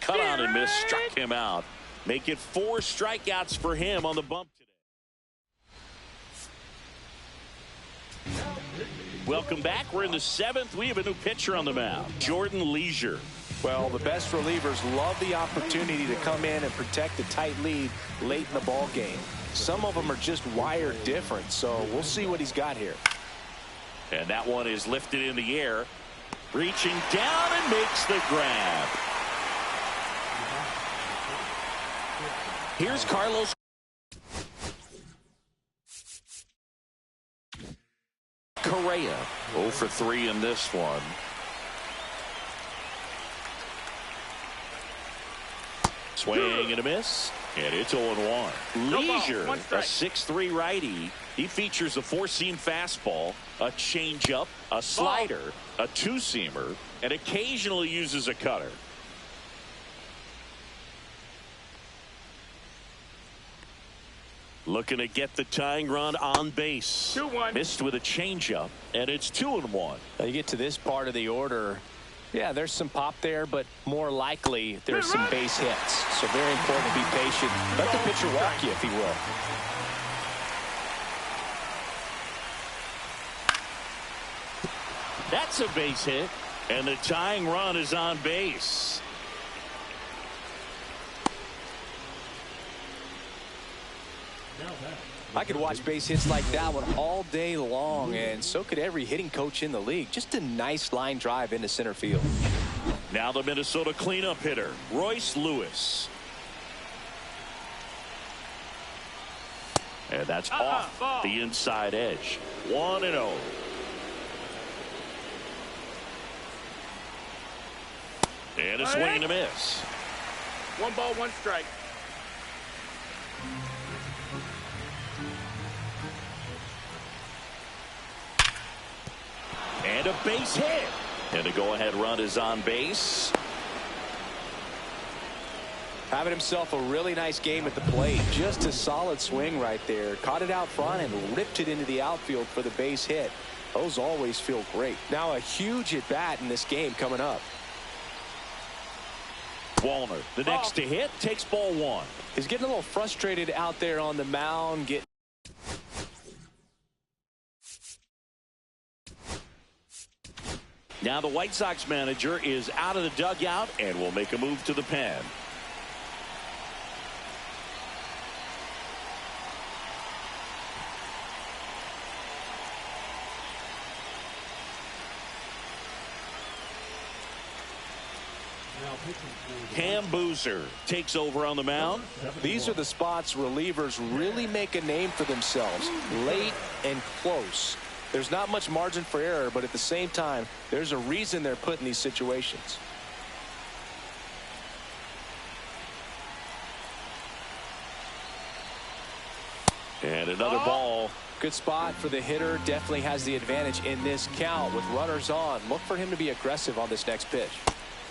Cut on and miss, struck him out. Make it 4 strikeouts for him on the bump today. Welcome back. We're in the 7th. We have a new pitcher on the mound, Jordan Leisure. Well, the best relievers love the opportunity to come in and protect a tight lead late in the ball game. Some of them are just wired different, so we'll see what he's got here. And that one is lifted in the air, reaching down and makes the grab. Here's Carlos. Correa 0 for 3 in this one. Swing and a miss, and it's 0-1. Leisure, a 6'3" righty. He features a 4-seam fastball, a changeup, a slider, a 2-seamer, and occasionally uses a cutter. Looking to get the tying run on base. 2-1. Missed with a changeup, and it's 2-1. Now you get to this part of the order. Yeah, there's some pop there, but more likely there's some base hits. So very important to be patient. Let the pitcher walk you if he will. That's a base hit, and the tying run is on base. I could watch base hits like that one all day long, and so could every hitting coach in the league. Just a nice line drive into center field. Now the Minnesota cleanup hitter, Royce Lewis. And that's off the inside edge. 1-0. And a swing and a miss. 1 ball, 1 strike. And a base hit. And the go-ahead run is on base. Having himself a really nice game at the plate. Just a solid swing right there. Caught it out front and ripped it into the outfield for the base hit. Those always feel great. Now a huge at bat in this game coming up. Wallner, the next to hit, takes ball 1. He's getting a little frustrated out there on the mound. Now the White Sox manager is out of the dugout and will make a move to the pen. Cam Boozer takes over on the mound. These are the spots relievers really make a name for themselves. Late and close. There's not much margin for error, but at the same time, there's a reason they're put in these situations. And another ball. Good spot for the hitter. Definitely has the advantage in this count with runners on. Look for him to be aggressive on this next pitch.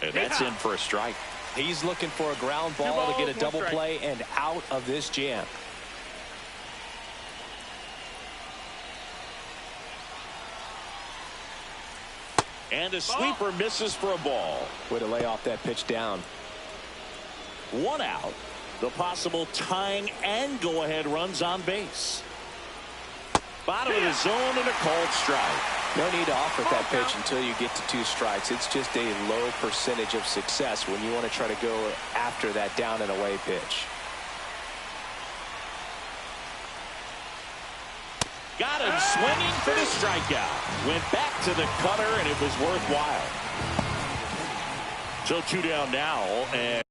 And that's in for a strike. He's looking for a ground ball to get a double play and out of this jam. And a sweeper misses for a ball. Way to lay off that pitch down. 1 out. The possible tying and go-ahead runs on base. Bottom of the zone and a called strike. No need to offer that pitch until you get to 2 strikes. It's just a low percentage of success when you want to try to go after that down and away pitch. Got him swinging for the strikeout. Went back to the cutter, and it was worthwhile. So 2 down now, and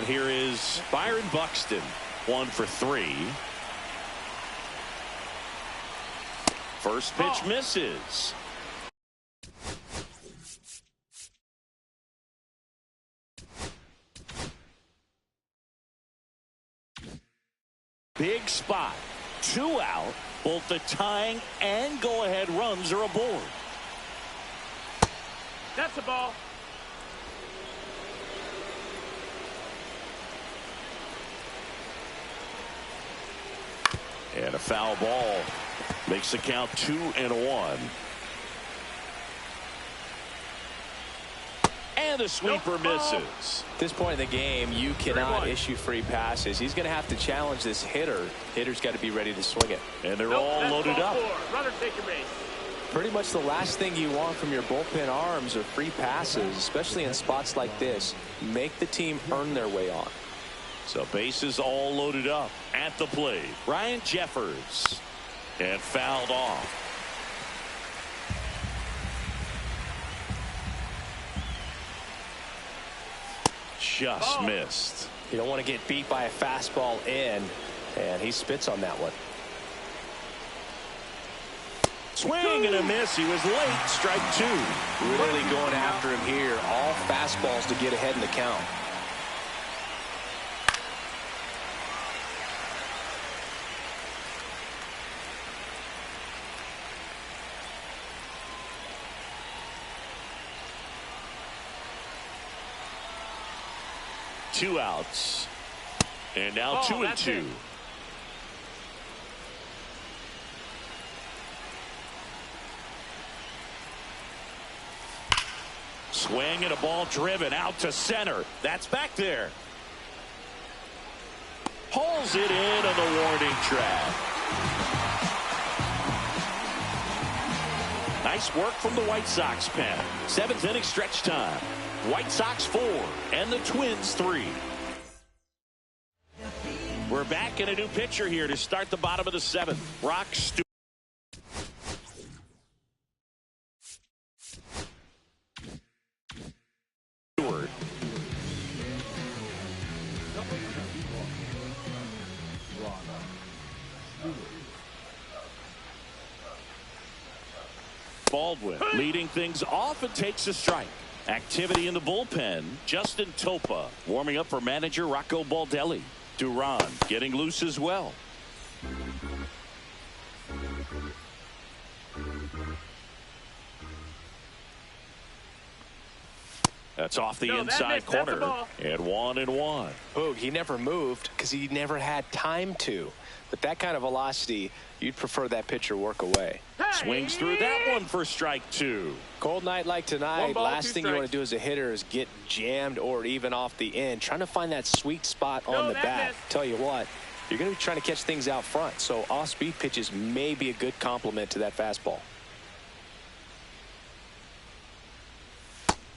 here is Byron Buxton, 1 for 3. First pitch misses. Big spot. 2 out. Both the tying and go-ahead runs are aboard. That's a ball. And a foul ball. Makes the count 2-1. And the sweeper misses. At this point in the game, you cannot issue free passes. He's going to have to challenge this hitter. Hitter's got to be ready to swing it. And they're all loaded up. Runner take your base. Pretty much the last thing you want from your bullpen arms are free passes, especially in spots like this. Make the team earn their way on. So bases all loaded up at the plate. Ryan Jeffers. And fouled off. Just missed. You don't want to get beat by a fastball in, and he spits on that one. Swing and a miss. He was late. Strike 2. Really going after him here. All fastballs to get ahead in the count. Two outs. And now 2-2. Swing and a ball driven out to center. That's back there. Pulls it in on the warning track. Nice work from the White Sox pen. 7th inning stretch time. White Sox 4 and the Twins 3. We're back in a new pitcher here to start the bottom of the 7th. Brock Stewart. Baldwin leading things off and takes a strike. Activity in the bullpen. Justin Topa warming up for manager Rocco Baldelli. Duran getting loose as well. That's off the inside corner. And 1-1. Boog, he never moved because he never had time to. But that kind of velocity, you'd prefer that pitcher work away. Swings through that one for strike 2. Cold night like tonight, last thing you want to do as a hitter is get jammed or even off the end. Trying to find that sweet spot on the bat. Tell you what, you're going to be trying to catch things out front. So off-speed pitches may be a good complement to that fastball.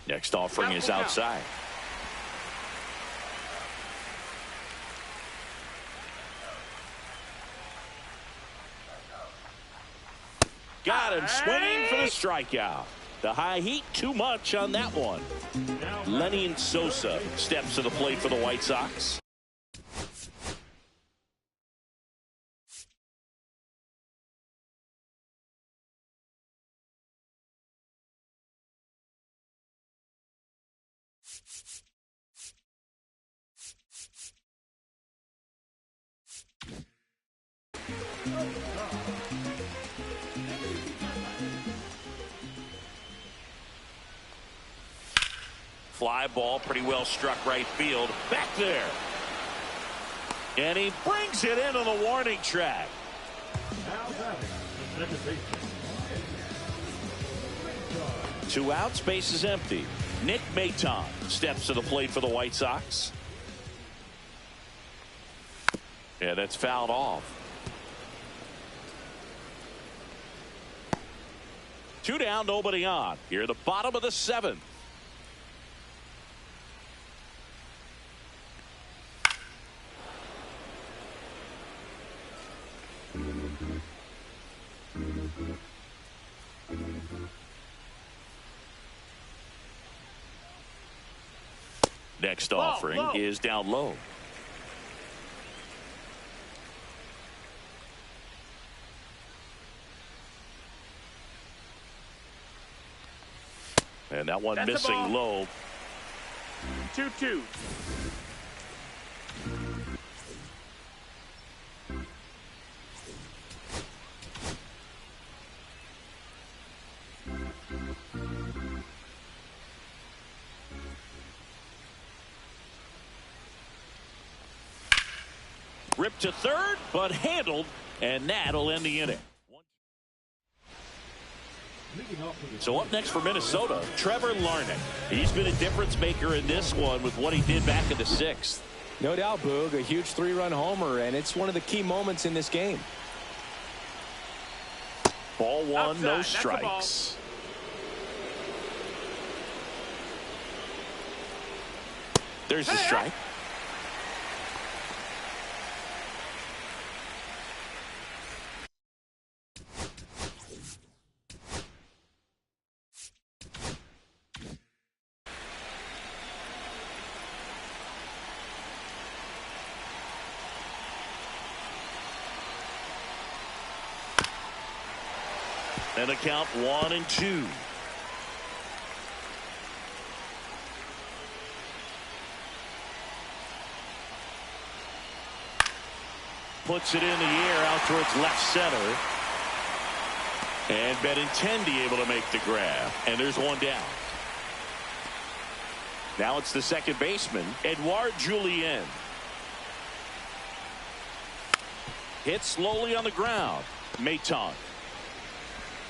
Next offering is outside. Got him swinging for the strikeout. The high heat, too much on that one. Lenny Sosa steps to the plate for the White Sox. Fly ball pretty well struck right field. Back there. And he brings it into the warning track. Now batting, the second baseman. 2 outs, base is empty. Nick Maton steps to the plate for the White Sox. Yeah, that's fouled off. 2 down, nobody on. Here at the bottom of the 7th. Next offering is down low. And that one missing low. 2-2. Ripped to third, but handled, and that'll end the inning. So up next for Minnesota, Trevor Larnach. He's been a difference maker in this one with what he did back in the 6th. No doubt, Boog, a huge 3-run homer, and it's one of the key moments in this game. Ball 1, outside, no strikes. There's the strike. And the count 1-2. Puts it in the air out towards left center. And Benintendi able to make the grab. And there's one down. Now it's the second baseman, Edouard Julien. Hit slowly on the ground. Maton.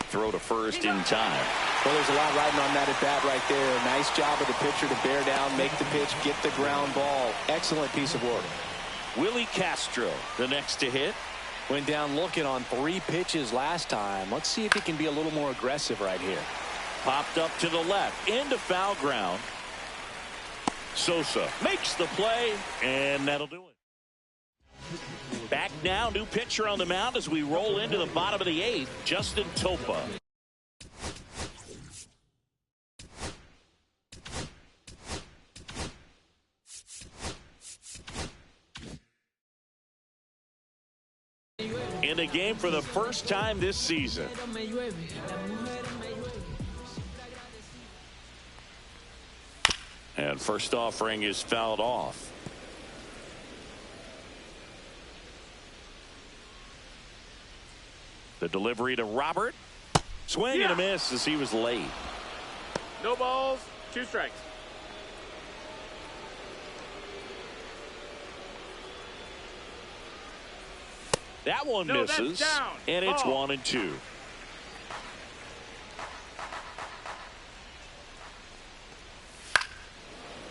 Throw to first in time. Well, there's a lot riding on that at bat right there. Nice job of the pitcher to bear down, make the pitch, get the ground ball. Excellent piece of work. Willie Castro, the next to hit. Went down looking on 3 pitches last time. Let's see if he can be a little more aggressive right here. Popped up to the left, into foul ground. Sosa makes the play, and that'll do it. Back now, new pitcher on the mound as we roll into the bottom of the 8th, Justin Topa. In the game for the first time this season. And first offering is fouled off. The delivery to Robert. Swing and a miss as he was late. No balls, 2 strikes. That one misses. That's down. And it's Ball. 1-2.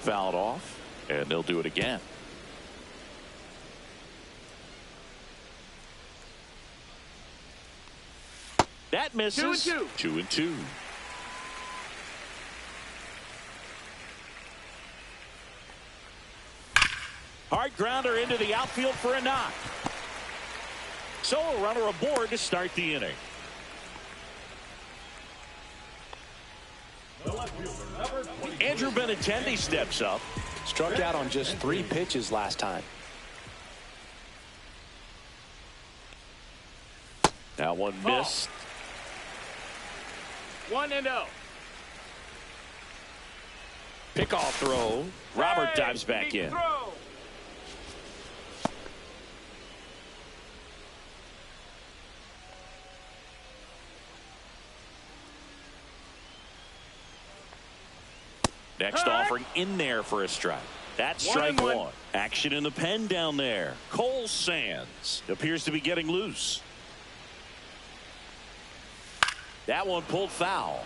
Fouled off, and they'll do it again. That misses. 2-2. 2-2. Hard grounder into the outfield for a knock. So a runner aboard to start the inning. Andrew Benintendi steps up. Struck out on just 3 pitches last time. That one missed. 1-0. Pickoff throw. Robert Hey, dives back big in. throw. Next offering in there for a strike. That's strike 1. Action in the pen down there. Cole Sands appears to be getting loose. That one pulled foul.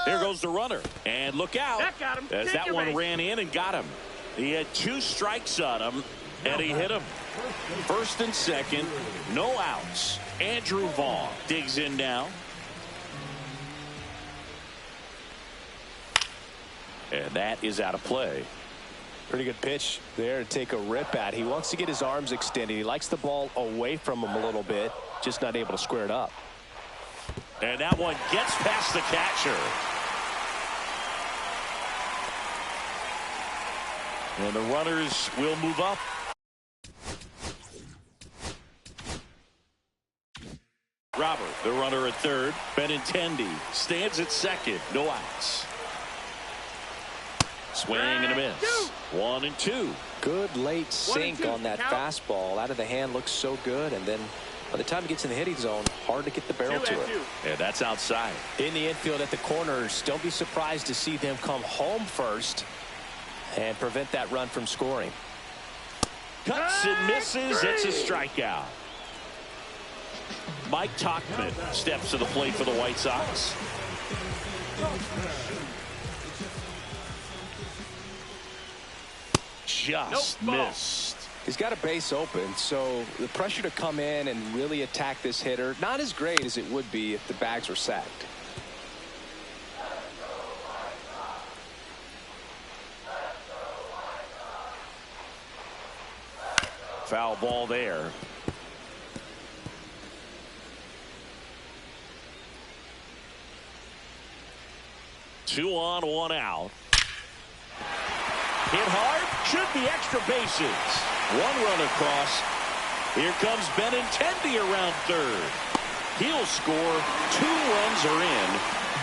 There goes the runner. And look out. That got him. As Take that your one base. ran in and got him. He had 2 strikes on him, and he hit him. First and second, no outs. Andrew Vaughn digs in now. And that is out of play. Pretty good pitch there to take a rip at. He wants to get his arms extended. He likes the ball away from him a little bit, just not able to square it up. And that one gets past the catcher. And the runners will move up. Robert, the runner at third. Benintendi stands at second. No outs. Swing and a miss. 1-2. Good late sink 1-2. on that Count. fastball. Out of the hand, looks so good. And then by the time it gets in the hitting zone, hard to get the barrel to it. 2-2. And that's outside. In the infield at the corners, don't be surprised to see them come home first and prevent that run from scoring. Cuts and misses. It's a strikeout. Mike Tauchman steps to the plate for the White Sox. Just missed. He's got a base open, so the pressure to come in and really attack this hitter, not as great as it would be if the bags were sacked. Foul ball there. Two on, 1 out. Hit hard. Should be extra bases. 1 run across. Here comes Benintendi around third. He'll score. 2 runs are in.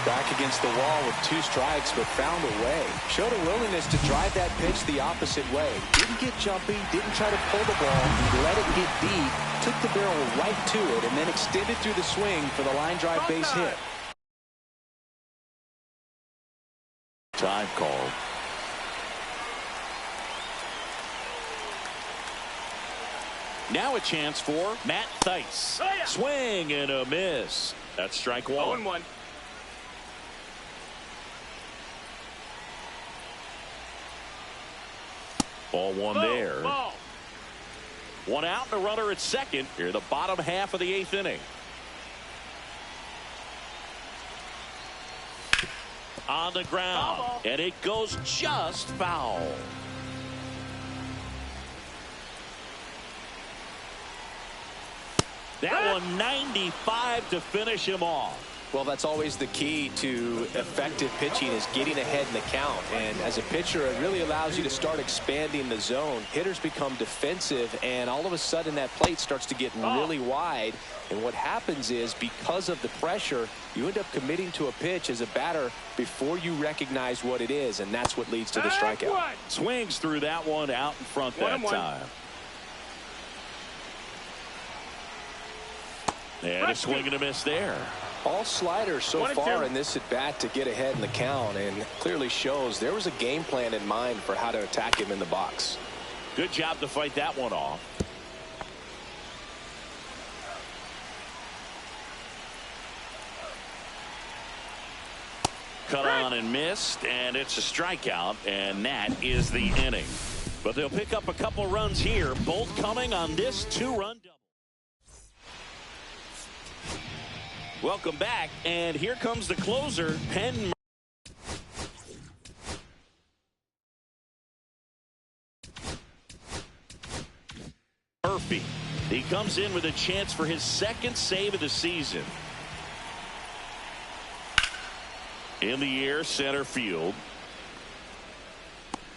Back against the wall with 2 strikes, but found a way. Showed a willingness to drive that pitch the opposite way. Didn't get jumpy, didn't try to pull the ball. He let it get deep, took the barrel right to it, and then extended through the swing for the line drive base hit. Time called. Now a chance for Matt Theis. Oh, yeah. Swing and a miss. That's strike 1. 0-1. Ball 1 there. Ball. 1 out and a runner at second. Here the bottom half of the 8th inning. On the ground. Foul ball. And it goes just foul. That one 95 to finish him off. Well, that's always the key to effective pitching, is getting ahead in the count. And as a pitcher, it really allows you to start expanding the zone. Hitters become defensive, and all of a sudden that plate starts to get really wide. And what happens is, because of the pressure, you end up committing to a pitch as a batter before you recognize what it is, and that's what leads to the strikeout. Swings through that one out in front that 1-1. time. And a swing and a miss there. All sliders so 1-2. far in this at bat to get ahead in the count, and clearly shows there was a game plan in mind for how to attack him in the box. Good job to fight that one off. Cut on and missed, and it's a strikeout, and that is the inning. But they'll pick up a couple runs here, both coming on this 2-run double. Welcome back, and here comes the closer, Penn. Murphy. He comes in with a chance for his second save of the season. In the air, center field.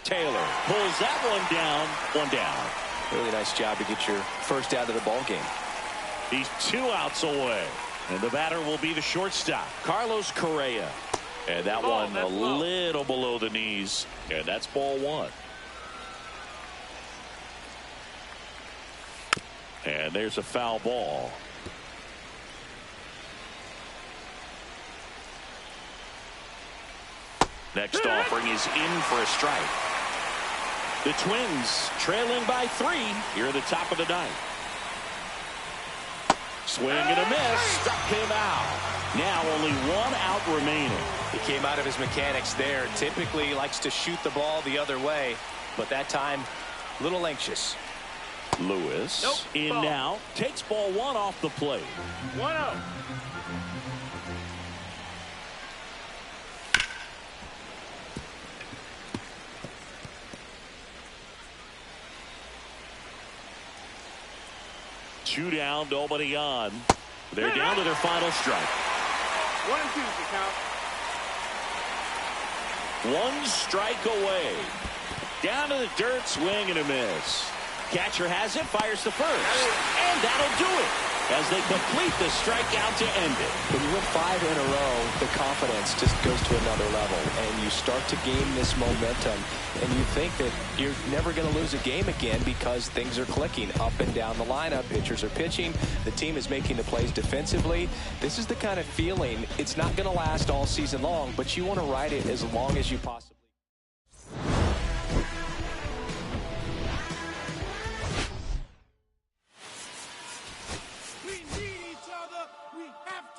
Taylor pulls that one down. One down. Really nice job to get your first out of the ball game. He's 2 outs away. And the batter will be the shortstop, Carlos Correa. And that one a little below the knees. And that's ball 1. And there's a foul ball. Next offering is in for a strike. The Twins trailing by 3 here at the top of the 9th. Swing and a miss. Struck him out. Now only 1 out remaining. He came out of his mechanics there. Typically likes to shoot the ball the other way, but that time a little anxious. Lewis in now. Takes ball 1 off the plate. 1-0. Two down, nobody on. They're down to their final strike. 1 and 2 is the count. 1 strike away. Down to the dirt, swing and a miss. Catcher has it, fires to first. And that'll do it as they complete the strikeout to end it. When you win 5 in a row, the confidence just goes to another level, and you start to gain this momentum, and you think that you're never going to lose a game again because things are clicking up and down the lineup. Pitchers are pitching. The team is making the plays defensively. This is the kind of feeling, it's not going to last all season long, but you want to ride it as long as you possibly